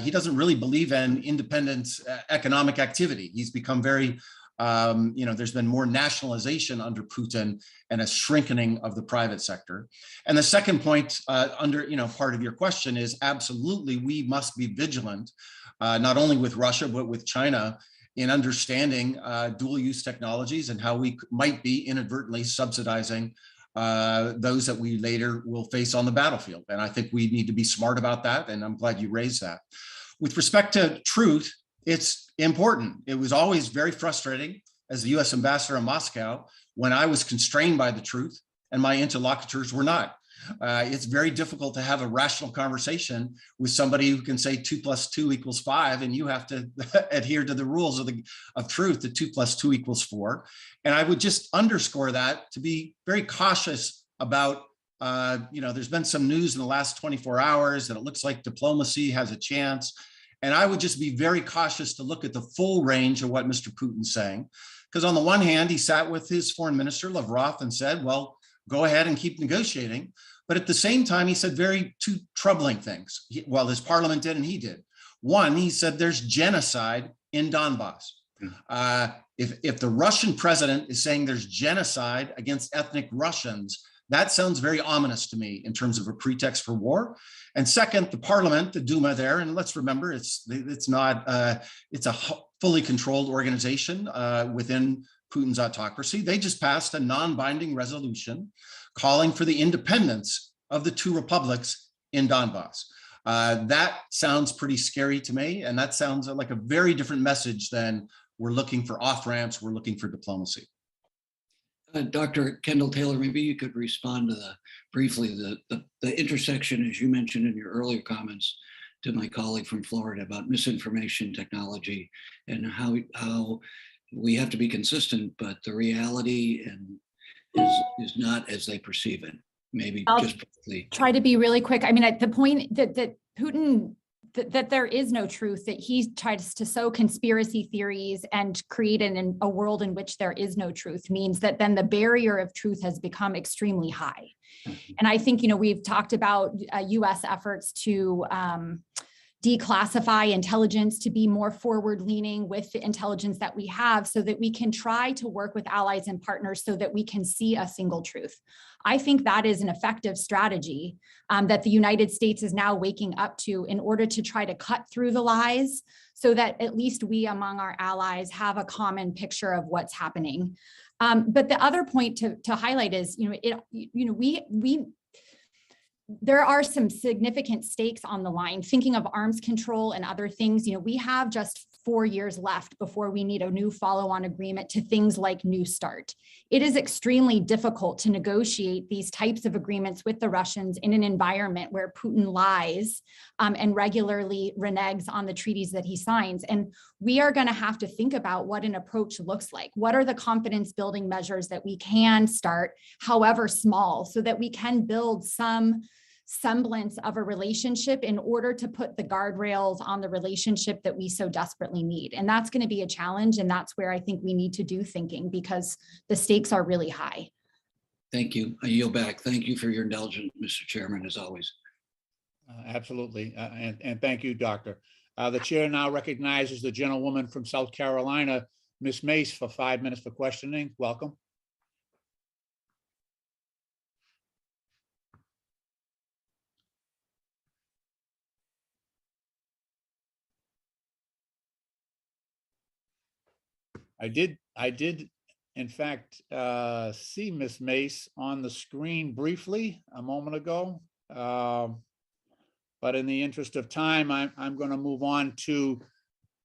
He doesn't really believe in independent economic activity. He's become very, there's been more nationalization under Putin and a shrinking of the private sector. And the second point part of your question is absolutely, we must be vigilant, not only with Russia, but with China in understanding dual use technologies and how we might be inadvertently subsidizing those that we later will face on the battlefield. And I think we need to be smart about that. And I'm glad you raised that. With respect to truth, it's important. It was always very frustrating as the US ambassador in Moscow when I was constrained by the truth and my interlocutors were not. It's very difficult to have a rational conversation with somebody who can say 2 + 2 = 5, and you have to adhere to the rules of truth that 2 + 2 = 4. And I would just underscore that to be very cautious about, there's been some news in the last 24 hours that it looks like diplomacy has a chance. And I would just be very cautious to look at the full range of what Mr. Putin's saying. Because on the one hand, he sat with his foreign minister, Lavrov, and said, well, go ahead and keep negotiating. But at the same time, he said two troubling things. His parliament did and he did. One, he said there's genocide in Donbass. If the Russian president is saying there's genocide against ethnic Russians, that sounds very ominous to me in terms of a pretext for war. And second, the parliament, the Duma there, and let's remember, it's a fully controlled organization within Putin's autocracy. They just passed a non-binding resolution calling for the independence of the two republics in Donbass. That sounds pretty scary to me, and that sounds like a very different message than we're looking for off-ramps, we're looking for diplomacy. Dr. Kendall-Taylor, maybe you could respond to briefly the intersection, as you mentioned in your earlier comments to my colleague from Florida about misinformation technology and how we have to be consistent, but the reality is not as they perceive it. Maybe I'll just briefly try to be really quick. I mean, at the point that Putin, that there is no truth, that he tries to sow conspiracy theories and create a world in which there is no truth, means that then the barrier of truth has become extremely high. And I think, we've talked about US efforts to declassify intelligence, to be more forward-leaning with the intelligence that we have so that we can try to work with allies and partners so that we can see a single truth. I think that is an effective strategy that the United States is now waking up to in order to try to cut through the lies so that at least we among our allies have a common picture of what's happening. But the other point to highlight is, there are some significant stakes on the line. Thinking of arms control and other things, we have just 4 years left before we need a new follow-on agreement to things like New START. It is extremely difficult to negotiate these types of agreements with the Russians in an environment where Putin lies and regularly reneges on the treaties that he signs. And we are going to have to think about what an approach looks like. What are the confidence building measures that we can start, however small, so that we can build some semblance of a relationship in order to put the guardrails on the relationship that we so desperately need. And that's going to be a challenge. And that's where I think we need to do thinking, because the stakes are really high. Thank you. I yield back. Thank you for your indulgence, Mr. Chairman, as always. Absolutely. And thank you, Doctor. The chair now recognizes the gentlewoman from South Carolina, Ms. Mace, for 5 minutes for questioning. Welcome. I did, in fact, see Ms. Mace on the screen briefly a moment ago. But in the interest of time, I'm going to move on to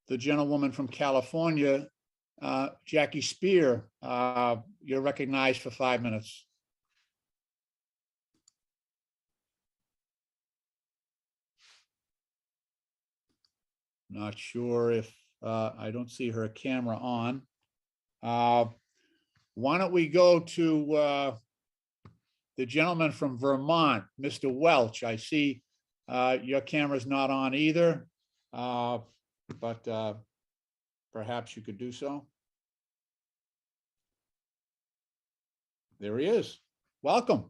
the gentlewoman from California, Jackie Spear. You're recognized for 5 minutes. Not sure if I don't see her camera on. Why don't we go to the gentleman from Vermont, Mr. Welch? I see your camera's not on either, but perhaps you could do so. There he is. Welcome.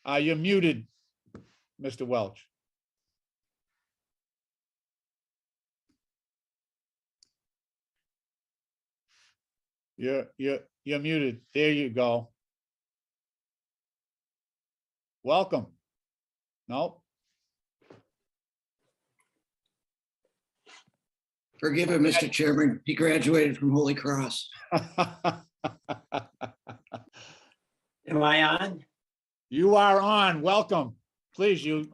You're muted, Mr. Welch. You're muted. There you go. Welcome. Nope. Forgive him, Mr. Chairman. He graduated from Holy Cross. Am I on? You are on. Welcome. Please, you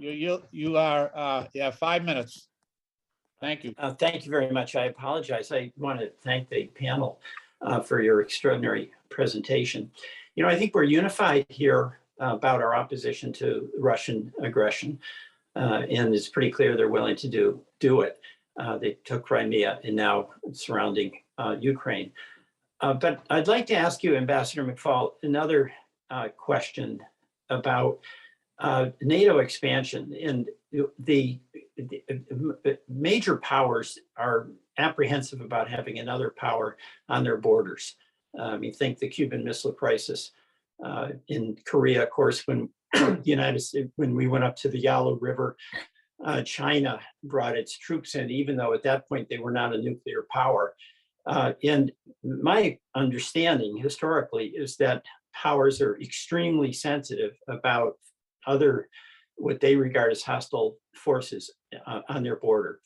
are, you have 5 minutes. Thank you. Thank you very much. I apologize. I want to thank the panel for your extraordinary presentation. You know, I think we're unified here about our opposition to Russian aggression, and it's pretty clear they're willing to do it. They took Crimea and now surrounding Ukraine. But I'd like to ask you, Ambassador McFaul, another question about NATO expansion. And the major powers are apprehensive about having another power on their borders. You think the Cuban Missile Crisis, in Korea, of course, when the United States, when we went up to the Yalu River, China brought its troops in, even though at that point they were not a nuclear power. And my understanding historically is that powers are extremely sensitive about other, what they regard as hostile forces on their border.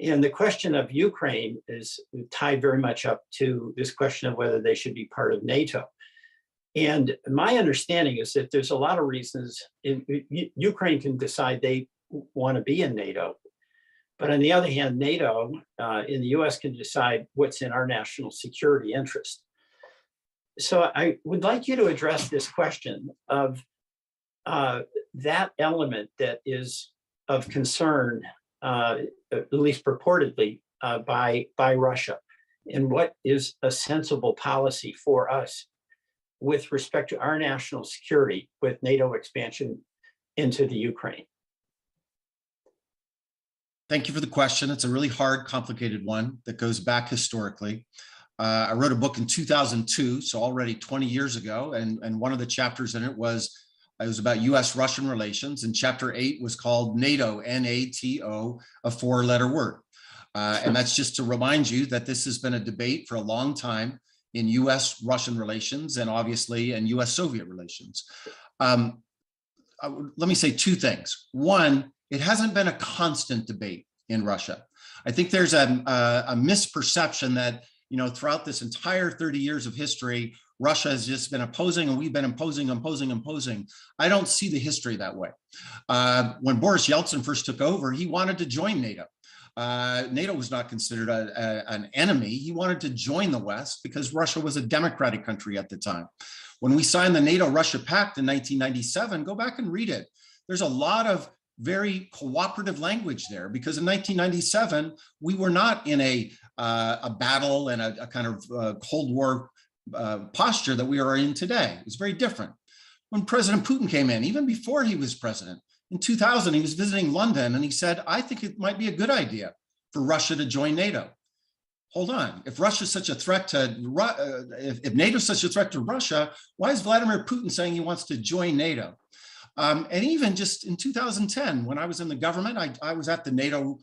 And the question of Ukraine is tied very much up to this question of whether they should be part of NATO. And my understanding is that there's a lot of reasons Ukraine can decide they want to be in NATO. But on the other hand, NATO in the US can decide what's in our national security interest. So I would like you to address this question of that element that is of concern, at least purportedly, by Russia, and what is a sensible policy for us with respect to our national security with NATO expansion into the Ukraine. Thank you for the question. It's a really hard, complicated one that goes back historically. I wrote a book in 2002, so already 20 years ago, and one of the chapters in it was about US-Russian relations, and chapter 8 was called NATO, NATO, a 4-letter word. And that's just to remind you that this has been a debate for a long time in US-Russian relations and obviously in US-Soviet relations. Let me say 2 things. One, it hasn't been a constant debate in Russia. I think there's a misperception that, you know, throughout this entire 30 years of history, Russia has just been opposing and we've been imposing. I don't see the history that way. When Boris Yeltsin first took over, he wanted to join NATO. NATO was not considered an enemy. He wanted to join the West because Russia was a democratic country at the time. When we signed the NATO-Russia Pact in 1997, go back and read it. There's a lot of very cooperative language there because in 1997, we were not in a battle and a kind of Cold War posture that we are in today. It's very different. When President Putin came in, even before he was president, in 2000, he was visiting London and he said, I think it might be a good idea for Russia to join NATO. Hold on, if Russia's such a threat to, if NATO's such a threat to Russia, why is Vladimir Putin saying he wants to join NATO? And even just in 2010, when I was in the government, I was at the NATO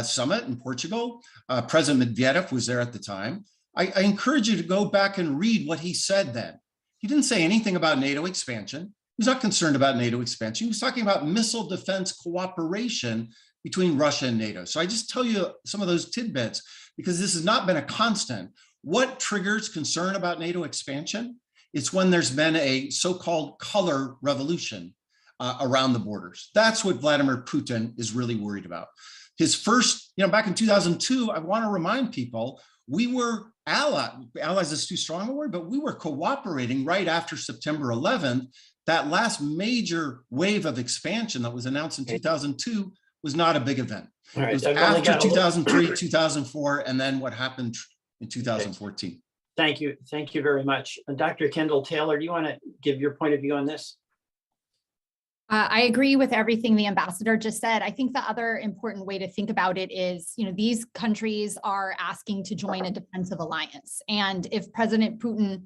summit in Portugal. President Medvedev was there at the time. I encourage you to go back and read what he said then. He didn't say anything about NATO expansion. He was not concerned about NATO expansion. He was talking about missile defense cooperation between Russia and NATO. So I just tell you some of those tidbits because this has not been a constant. What triggers concern about NATO expansion? It's when there's been a so-called color revolution around the borders. That's what Vladimir Putin is really worried about. His first, back in 2002, I want to remind people, we were allies is too strong a word, but we were cooperating right after September 11th. That last major wave of expansion that was announced in 2002 was not a big event. Right. It was after 2003, 2004, and then what happened in 2014. Okay. Thank you. Thank you very much. Dr. Kendall-Taylor, do you want to give your point of view on this? I agree with everything the ambassador just said. I think the other important way to think about it is, these countries are asking to join a defensive alliance. And if President Putin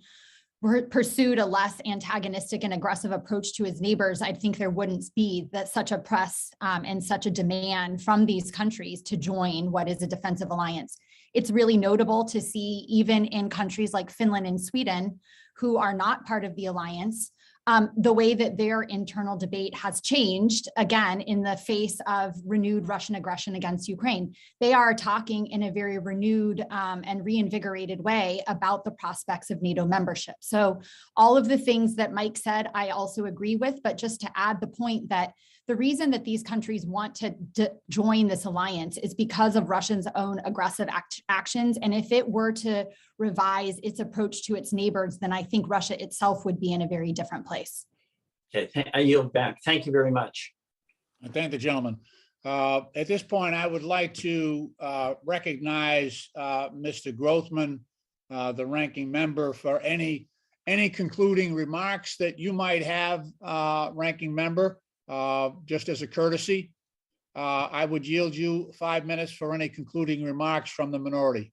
pursued a less antagonistic and aggressive approach to his neighbors, I think there wouldn't be such a press and such a demand from these countries to join what is a defensive alliance. It's really notable to see even in countries like Finland and Sweden, who are not part of the alliance, the way that their internal debate has changed, again, in the face of renewed Russian aggression against Ukraine. They are talking in a very renewed and reinvigorated way about the prospects of NATO membership. So all of the things that Mike said, I also agree with, but just to add the point that the reason that these countries want to join this alliance is because of Russia's own aggressive actions. And if it were to revise its approach to its neighbors, then I think Russia itself would be in a very different place. Okay, I yield back. Thank you very much. I thank the gentleman. At this point, I would like to recognize Mr. Grothman, the ranking member, for any concluding remarks that you might have, ranking member. Just as a courtesy, I would yield you 5 minutes for any concluding remarks from the minority.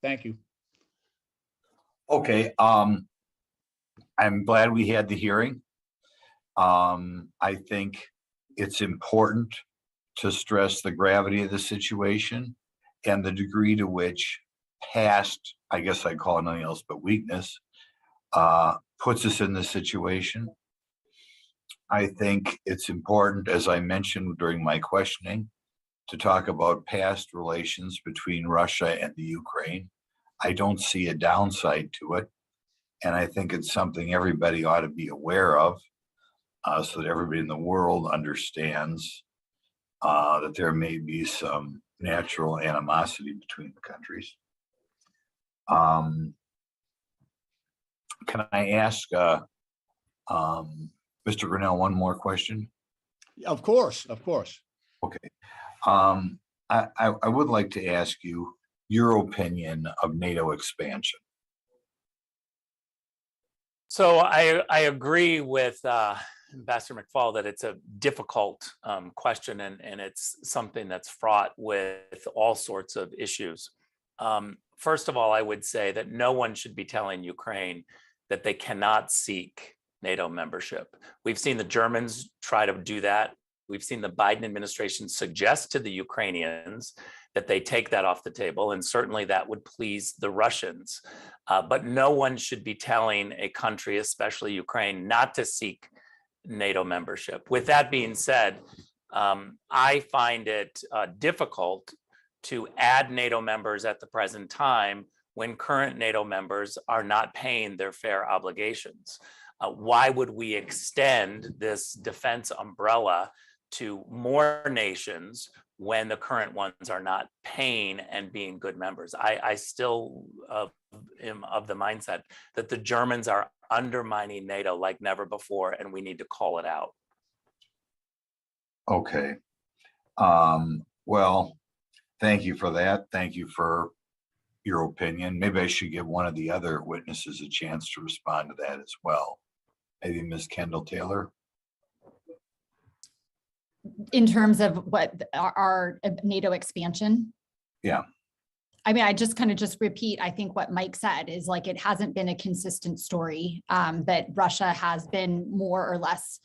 Thank you. Okay, I'm glad we had the hearing. I think it's important to stress the gravity of the situation and the degree to which past, I guess I call it nothing else but weakness, puts us in this situation. I think it's important, as I mentioned during my questioning, to talk about past relations between Russia and the Ukraine. I don't see a downside to it. And I think it's something everybody ought to be aware of, so that everybody in the world understands that there may be some natural animosity between the countries. Can I ask Mr. Grenell one more question? Of course, of course. Okay. I would like to ask you your opinion of NATO expansion. So I agree with Ambassador McFaul that it's a difficult question, and it's something that's fraught with all sorts of issues. First of all, I would say that no one should be telling Ukraine that they cannot seek NATO membership. We've seen the Germans try to do that. We've seen the Biden administration suggest to the Ukrainians that they take that off the table, and certainly that would please the Russians. But no one should be telling a country, especially Ukraine, not to seek NATO membership. With that being said, I find it difficult to add NATO members at the present time when current NATO members are not paying their fair obligations. Why would we extend this defense umbrella to more nations when the current ones are not paying and being good members? I still am of the mindset that the Germans are undermining NATO like never before, and we need to call it out. Okay. Well, thank you for that. Thank you for your opinion. Maybe I should give one of the other witnesses a chance to respond to that as well. Maybe Ms. Kendall-Taylor. In terms of what our NATO expansion? Yeah. I mean, I just repeat, I think what Mike said is, like, it hasn't been a consistent story, that Russia has been more or less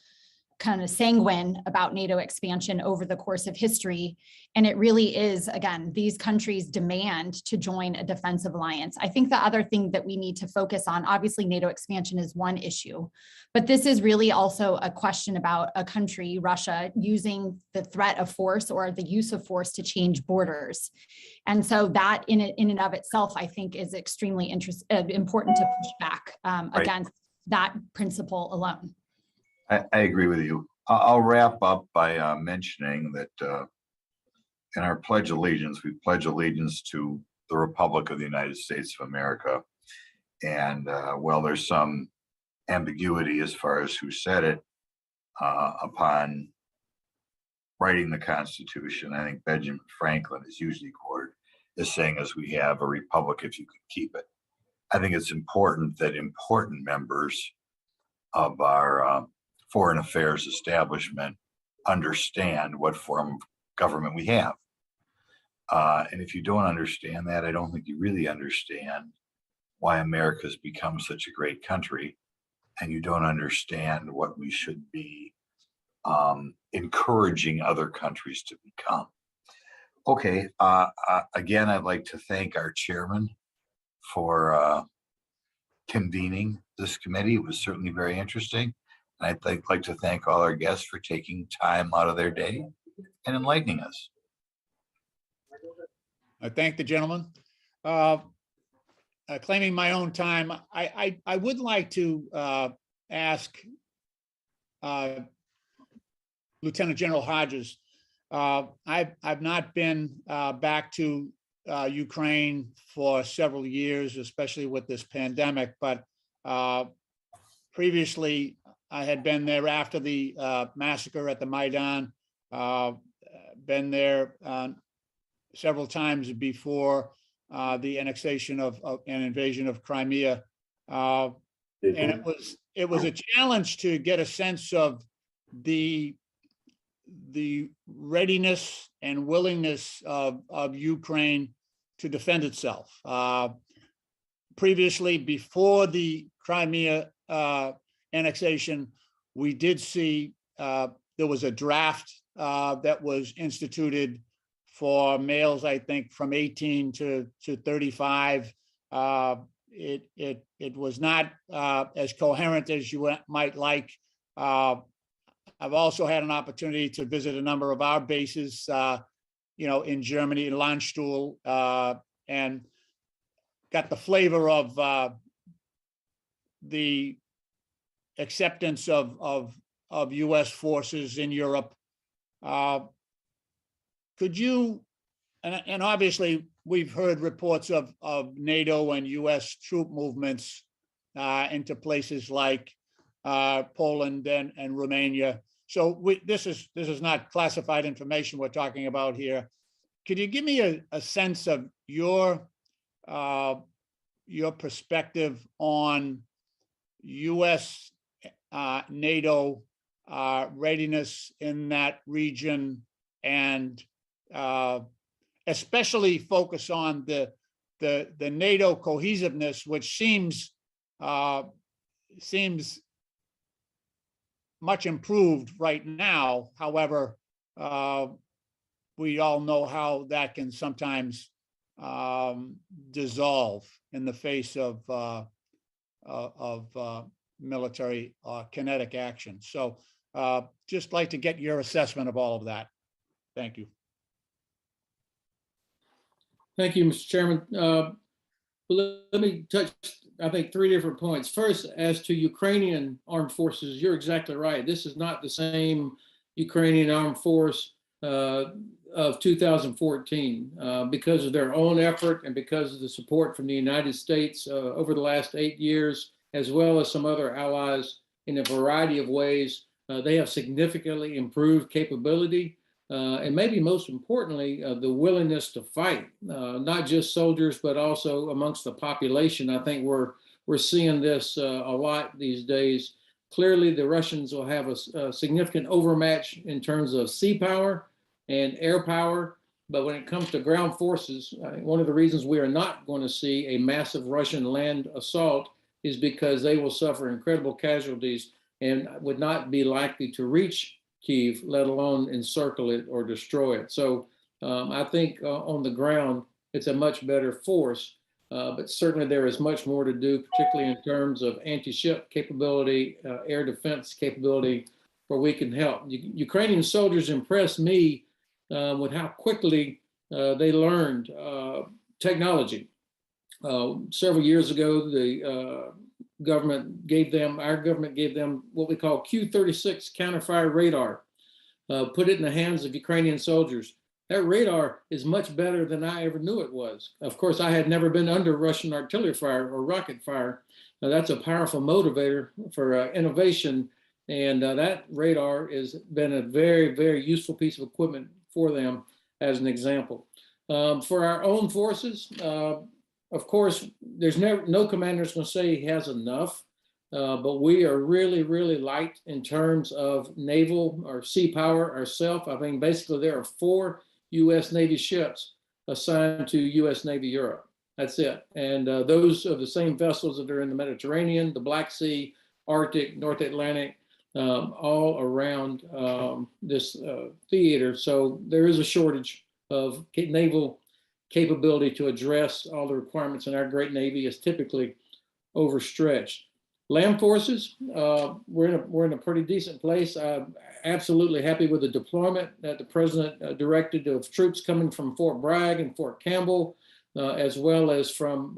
kind of sanguine about NATO expansion over the course of history. And it really is, again, these countries demand to join a defensive alliance. I think the other thing that we need to focus on, obviously NATO expansion is one issue, but this is really also a question about a country, Russia, using the threat of force or the use of force to change borders. And so that in and of itself, I think, is extremely important to push back against that principle alone. I agree with you. I'll wrap up by mentioning that in our Pledge of Allegiance, we pledge allegiance to the Republic of the United States of America. And while there's some ambiguity as far as who said it, upon writing the Constitution, I think Benjamin Franklin is usually quoted as saying, as we have a republic if you can keep it. I think it's important that important members of our foreign affairs establishment understand what form of government we have. And if you don't understand that, I don't think you really understand why America has become such a great country, and you don't understand what we should be encouraging other countries to become. Okay, again, I'd like to thank our chairman for convening this committee. It was certainly very interesting. And I'd like to thank all our guests for taking time out of their day and enlightening us. I thank the gentleman. Claiming my own time, I would like to ask Lieutenant General Hodges. I've not been back to Ukraine for several years, especially with this pandemic, but previously I had been there after the massacre at the Maidan, been there several times before the annexation of an invasion of Crimea. And it was a challenge to get a sense of the readiness and willingness of Ukraine to defend itself. Previously, before the Crimea annexation, we did see there was a draft that was instituted for males, I think, from 18 to 35. It was not as coherent as you might like. I've also had an opportunity to visit a number of our bases, in Germany, in Landstuhl, and got the flavor of the acceptance of U.S. forces in Europe. Could you, and obviously we've heard reports of NATO and U.S. troop movements into places like Poland and Romania. So this is not classified information we're talking about here. Could you give me a sense of your perspective on U.S. NATO readiness in that region, and especially focus on the NATO cohesiveness, which seems much improved right now. However, we all know how that can sometimes dissolve in the face of military kinetic action. So just like to get your assessment of all of that. Thank you. Thank you, Mr. Chairman. Let me touch, I think, three different points. First, as to Ukrainian armed forces, you're exactly right. This is not the same Ukrainian armed force of 2014 because of their own effort and because of the support from the United States over the last 8 years, as well as some other allies in a variety of ways. They have significantly improved capability. And maybe most importantly, the willingness to fight, not just soldiers, but also amongst the population. I think we're seeing this a lot these days. Clearly, the Russians will have a significant overmatch in terms of sea power and air power. But when it comes to ground forces, one of the reasons we are not going to see a massive Russian land assault is because they will suffer incredible casualties and would not be likely to reach Kyiv, let alone encircle it or destroy it. So I think on the ground, it's a much better force, but certainly there is much more to do, particularly in terms of anti-ship capability, air defense capability, where we can help. Ukrainian soldiers impressed me with how quickly they learned technology. Several years ago, our government gave them what we call Q-36 counterfire radar, put it in the hands of Ukrainian soldiers. That radar is much better than I ever knew it was. Of course, I had never been under Russian artillery fire or rocket fire. Now, that's a powerful motivator for innovation. And that radar has been a very, very useful piece of equipment for them as an example. For our own forces, of course, there's no commander is going to say he has enough, but we are really, really light in terms of naval or sea power ourselves. I mean, basically, there are 4 U.S. Navy ships assigned to U.S. Navy Europe. That's it. And those are the same vessels that are in the Mediterranean, the Black Sea, Arctic, North Atlantic, all around this theater. So there is a shortage of naval capability to address all the requirements, and our great Navy is typically overstretched. Land forces, we're in a pretty decent place. I'm absolutely happy with the deployment that the president directed of troops coming from Fort Bragg and Fort Campbell, as well as from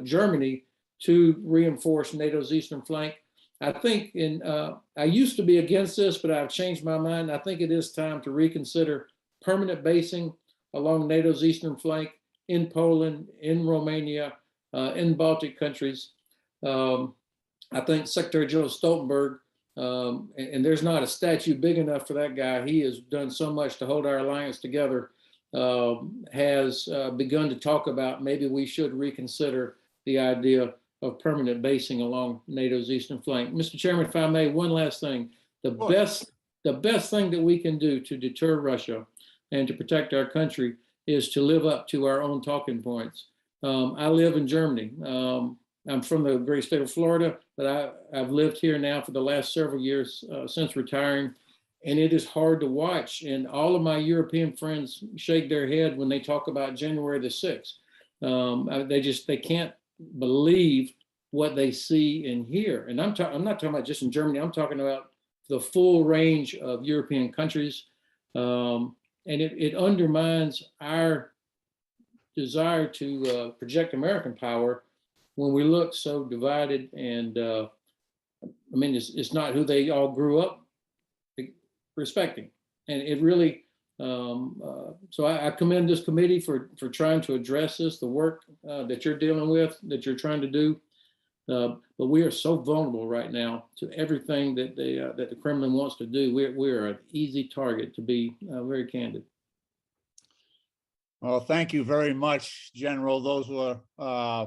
Germany to reinforce NATO's eastern flank. I think I used to be against this, but I've changed my mind. I think it is time to reconsider permanent basing along NATO's eastern flank in Poland, in Romania, in Baltic countries. I think Secretary General Stoltenberg, and there's not a statue big enough for that guy. He has done so much to hold our alliance together, has begun to talk about maybe we should reconsider the idea of permanent basing along NATO's eastern flank. Mr. Chairman, if I may, one last thing. The best thing that we can do to deter Russia and to protect our country is to live up to our own talking points. I live in Germany. I'm from the great state of Florida, but I've lived here now for the last several years since retiring, and it is hard to watch. And all of my European friends shake their head when they talk about January the 6th. They can't believe what they see and hear. And I'm not talking about just in Germany. I'm talking about the full range of European countries, and it undermines our desire to project American power when we look so divided. And I mean, it's not who they all grew up respecting. And it really, so I commend this committee for trying to address this, the work that you're dealing with, that you're trying to do. But we are so vulnerable right now to everything that the Kremlin wants to do. We're an easy target, to be very candid. Well, thank you very much, General. Those were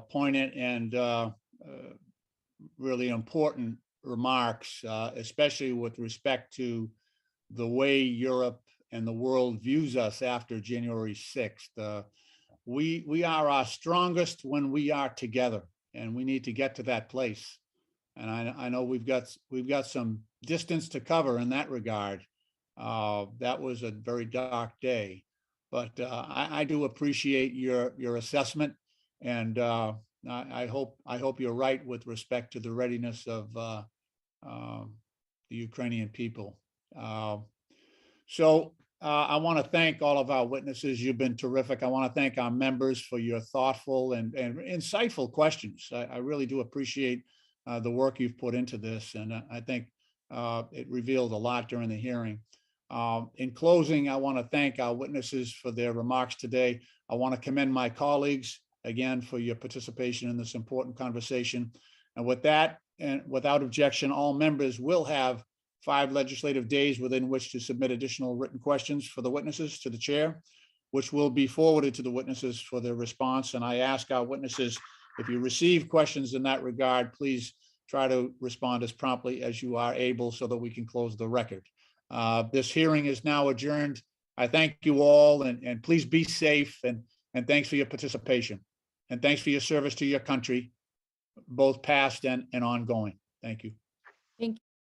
poignant and really important remarks, especially with respect to the way Europe and the world views us after January 6th. We are our strongest when we are together, and we need to get to that place. And I know we've got some distance to cover in that regard. That was a very dark day. But I do appreciate your assessment, and I hope you're right with respect to the readiness of the Ukrainian people. So I want to thank all of our witnesses. You've been terrific. I want to thank our members for your thoughtful and insightful questions. I really do appreciate the work you've put into this, and I think it revealed a lot during the hearing. In closing, I want to thank our witnesses for their remarks today. I want to commend my colleagues again for your participation in this important conversation. And with that, and without objection, all members will have 5 legislative days within which to submit additional written questions for the witnesses to the chair, which will be forwarded to the witnesses for their response. And I ask our witnesses, if you receive questions in that regard, please try to respond as promptly as you are able so that we can close the record. This hearing is now adjourned. I thank you all, and please be safe, and thanks for your participation. And thanks for your service to your country, both past and ongoing. Thank you. Thank you.